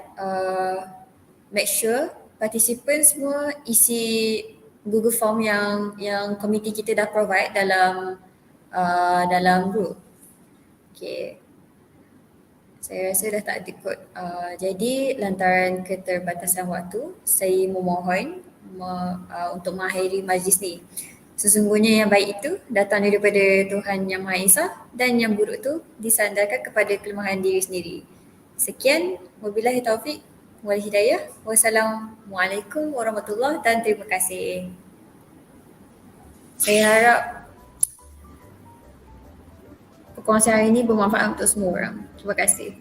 make sure participant semua isi Google Form yang komiti kita dah provide dalam group. Okay. Saya rasa dah tak ada kot. Jadi lantaran keterbatasan waktu, saya memohon untuk mengakhiri majlis ni. Sesungguhnya yang baik itu datang daripada Tuhan Yang Maha Esa, dan yang buruk itu disandarkan kepada kelemahan diri sendiri. Sekian, wabillahi taufik wal hidayah. Wassalamualaikum warahmatullahi dan terima kasih. Saya harap perkongsian hari ini bermanfaat untuk semua orang. Terima kasih.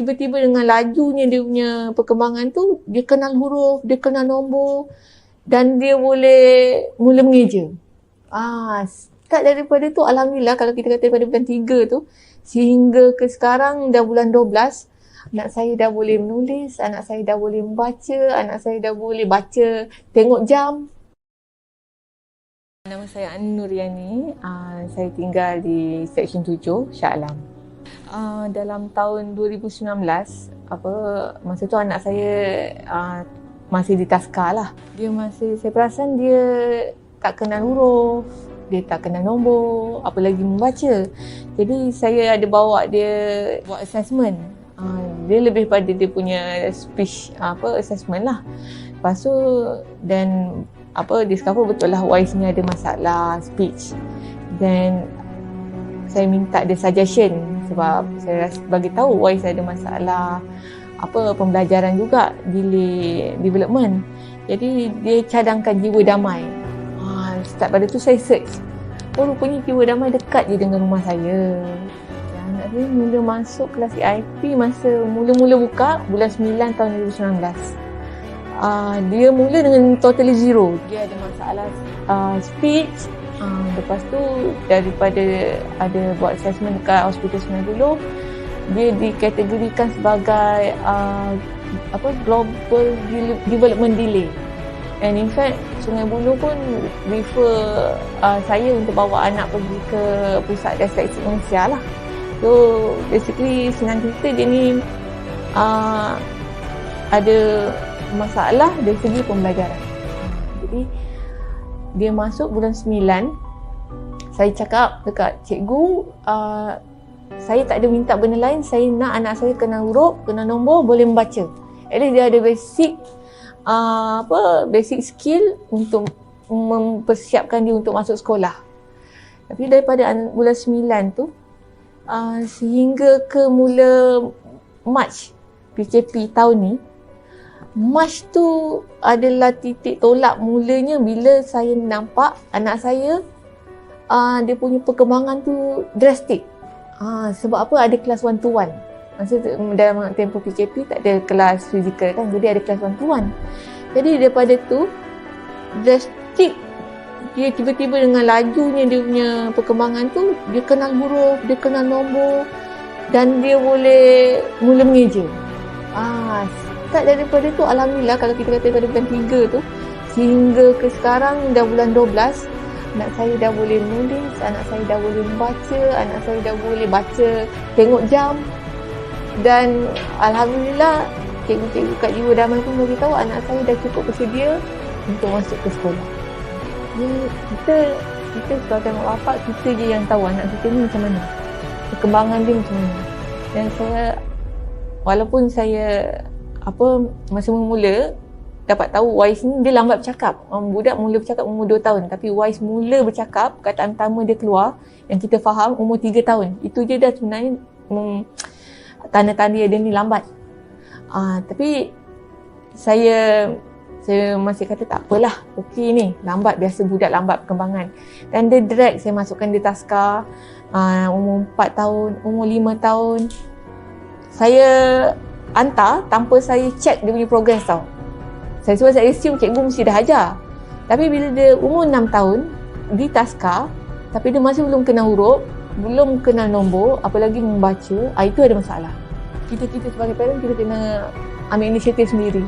tiba-tiba dengan lajunya dia punya perkembangan tu, dia kenal huruf, dia kenal nombor dan dia boleh mula mengeja. Start daripada tu alhamdulillah, kalau kita kata daripada bulan 3 tu sehingga ke sekarang dah bulan 12, anak saya dah boleh menulis, anak saya dah boleh membaca, anak saya dah boleh baca, tengok jam. Nama saya Nuriani, saya tinggal di Seksyen 7, Shah Alam. Dalam tahun 2019, masa tu anak saya masih di taska lah. Saya perasan dia tak kenal huruf, dia tak kenal nombor, apa lagi membaca. Jadi saya ada bawa dia buat assessment. Dia lebih pada dia punya speech assessment lah. Lepas tu dan discover betul lah Wise ni ada masalah speech. Dan saya minta dia suggestion sebab saya bagi tahu Wise ada masalah pembelajaran juga, delay development. Jadi dia cadangkan jiwa damai. Start pada tu saya search. Rupanya jiwa damai dekat je dengan rumah saya. Anak saya mula masuk kelas EIP masa mula-mula buka bulan 9 tahun 2019. Dia mula dengan totally zero. Dia ada masalah speech. Lepas tu daripada ada buat assessment dekat Hospital 90, dia dikategorikan sebagai global development delay. And in fact Sungai Buloh pun refer saya untuk bawa anak pergi ke pusat disleksi Malaysia lah. So basically senang cerita, dia ni ada masalah dari segi pembelajaran. Jadi dia masuk bulan 9, saya cakap dekat cikgu, saya tak ada minta benda lain, saya nak anak saya kenal huruf, kenal nombor, boleh membaca. At least dia ada basic skill untuk mempersiapkan dia untuk masuk sekolah. Tapi daripada bulan 9 tu sehingga ke mula Mac PKP tahun ni, Mac tu adalah titik tolak mulanya bila saya nampak anak saya dia punya perkembangan tu drastik. Sebab apa? Ada kelas 1 to 1. Masa dalam tempoh PKP tak ada kelas fizikal kan, jadi ada kelas 1 to 1. Jadi daripada tu drastik, dia tiba-tiba dengan lajunya dia punya perkembangan tu, dia kenal huruf, dia kenal nombor dan dia boleh mula mengeja. Start daripada tu alhamdulillah, kalau kita kata daripada bulan 3 tu sehingga ke sekarang dah bulan 12, anak saya dah boleh menulis, anak saya dah boleh membaca, anak saya dah boleh baca, tengok jam. Dan alhamdulillah cikgu-cikgu kat Jiwa Damai pun beritahu anak saya dah cukup bersedia untuk masuk ke sekolah. Kita sebagai mak bapak, kita je yang tahu anak kita ni macam mana, perkembangan dia macam mana. Dan saya, walaupun saya masa mula dapat tahu Wise ni dia lambat bercakap. Budak mula bercakap umur 2 tahun, tapi Wise mula bercakap, perkataan pertama dia keluar yang kita faham umur 3 tahun. Itu je dah sebenarnya tanda-tanda dia ni lambat. Tapi saya masih kata tak apalah, okey ni, lambat, biasa budak lambat perkembangan. Dan dia drag saya masukkan dia taska umur 4 tahun, umur 5 tahun. Saya hantar tanpa saya check dia punya progress tau. Saya assume cikgu mesti dah ajar. Tapi bila dia umur 6 tahun di taska, tapi dia masih belum kenal huruf, belum kenal nombor, apalagi membaca, itu ada masalah. Kita sebagai parent, kita kena ambil inisiatif sendiri.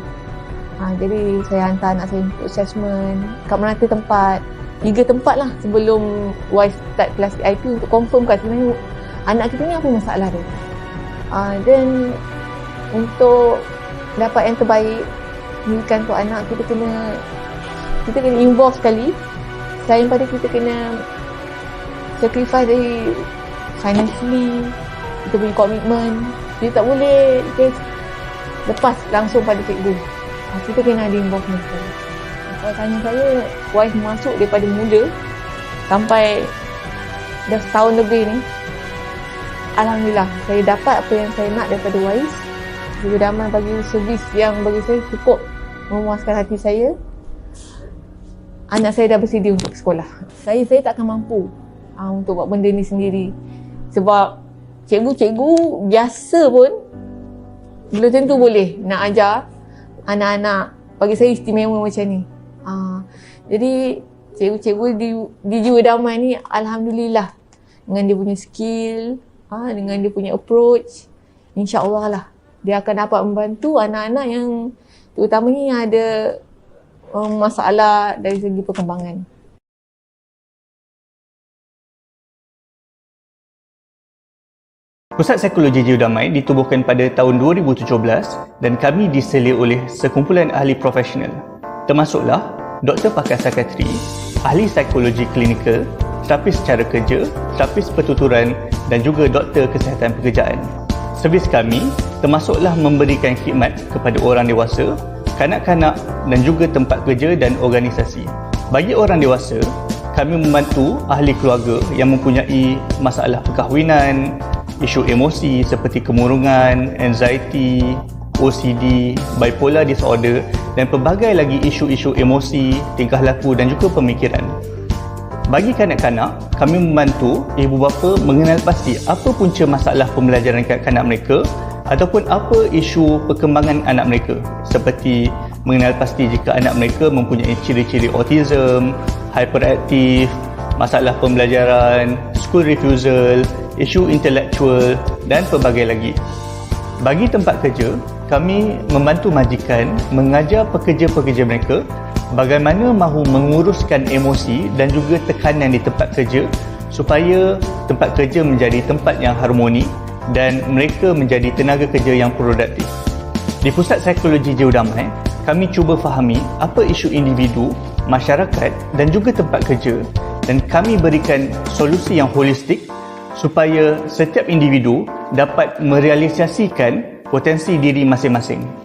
Jadi saya hantar anak saya untuk assessment kat Melaka tempat, 3 tempat lah sebelum Wise start kelas EIP untuk confirmkan sebenarnya anak kita ni apa masalah dia. Dan untuk dapat yang terbaik pendidikan untuk anak, kita kena involve sekali. Selain pada kita kena sacrifice dari financially, kita punya komitmen. Dia tak boleh lepas langsung pada cikgu. Kita kena ada involvement sekali. Kalau tanya saya, Wise masuk daripada mula sampai dah setahun lebih ni, alhamdulillah saya dapat apa yang saya nak daripada Wise. Jiwa Damai bagi servis yang bagi saya cukup memuaskan hati saya. Anak saya dah bersedia untuk sekolah. Saya tak akan mampu untuk buat benda ni sendiri. Sebab cikgu-cikgu biasa pun belum tentu boleh nak ajar anak-anak bagi saya istimewa macam ni. Jadi cikgu-cikgu di Jiwa Damai ni alhamdulillah dengan dia punya skill, dengan dia punya approach, insya-Allah lah dia akan dapat membantu anak-anak yang terutamanya yang ada masalah dari segi perkembangan. Pusat Psikologi Jiwa Damai ditubuhkan pada tahun 2017 dan kami diselir oleh sekumpulan ahli profesional, termasuklah Doktor Pakar Psikiatri, Ahli Psikologi Klinikal, Terapis Cara Kerja, Terapis Pertuturan dan juga Doktor Kesihatan Pekerjaan. Servis kami termasuklah memberikan khidmat kepada orang dewasa, kanak-kanak dan juga tempat kerja dan organisasi. Bagi orang dewasa, kami membantu ahli keluarga yang mempunyai masalah perkahwinan, isu emosi seperti kemurungan, anxiety, OCD, bipolar disorder dan pelbagai lagi isu-isu emosi, tingkah laku dan juga pemikiran. Bagi kanak-kanak, kami membantu ibu bapa mengenal pasti apa punca masalah pembelajaran kanak-kanak mereka ataupun apa isu perkembangan anak mereka, seperti mengenal pasti jika anak mereka mempunyai ciri-ciri autism, hyperaktif, masalah pembelajaran, school refusal, isu intelektual dan pelbagai lagi. Bagi tempat kerja, kami membantu majikan mengajar pekerja-pekerja mereka bagaimana mahu menguruskan emosi dan juga tekanan di tempat kerja supaya tempat kerja menjadi tempat yang harmoni dan mereka menjadi tenaga kerja yang produktif. Di Pusat Psikologi Jiwa Damai, kami cuba fahami apa isu individu, masyarakat dan juga tempat kerja dan kami berikan solusi yang holistik supaya setiap individu dapat merealisasikan potensi diri masing-masing.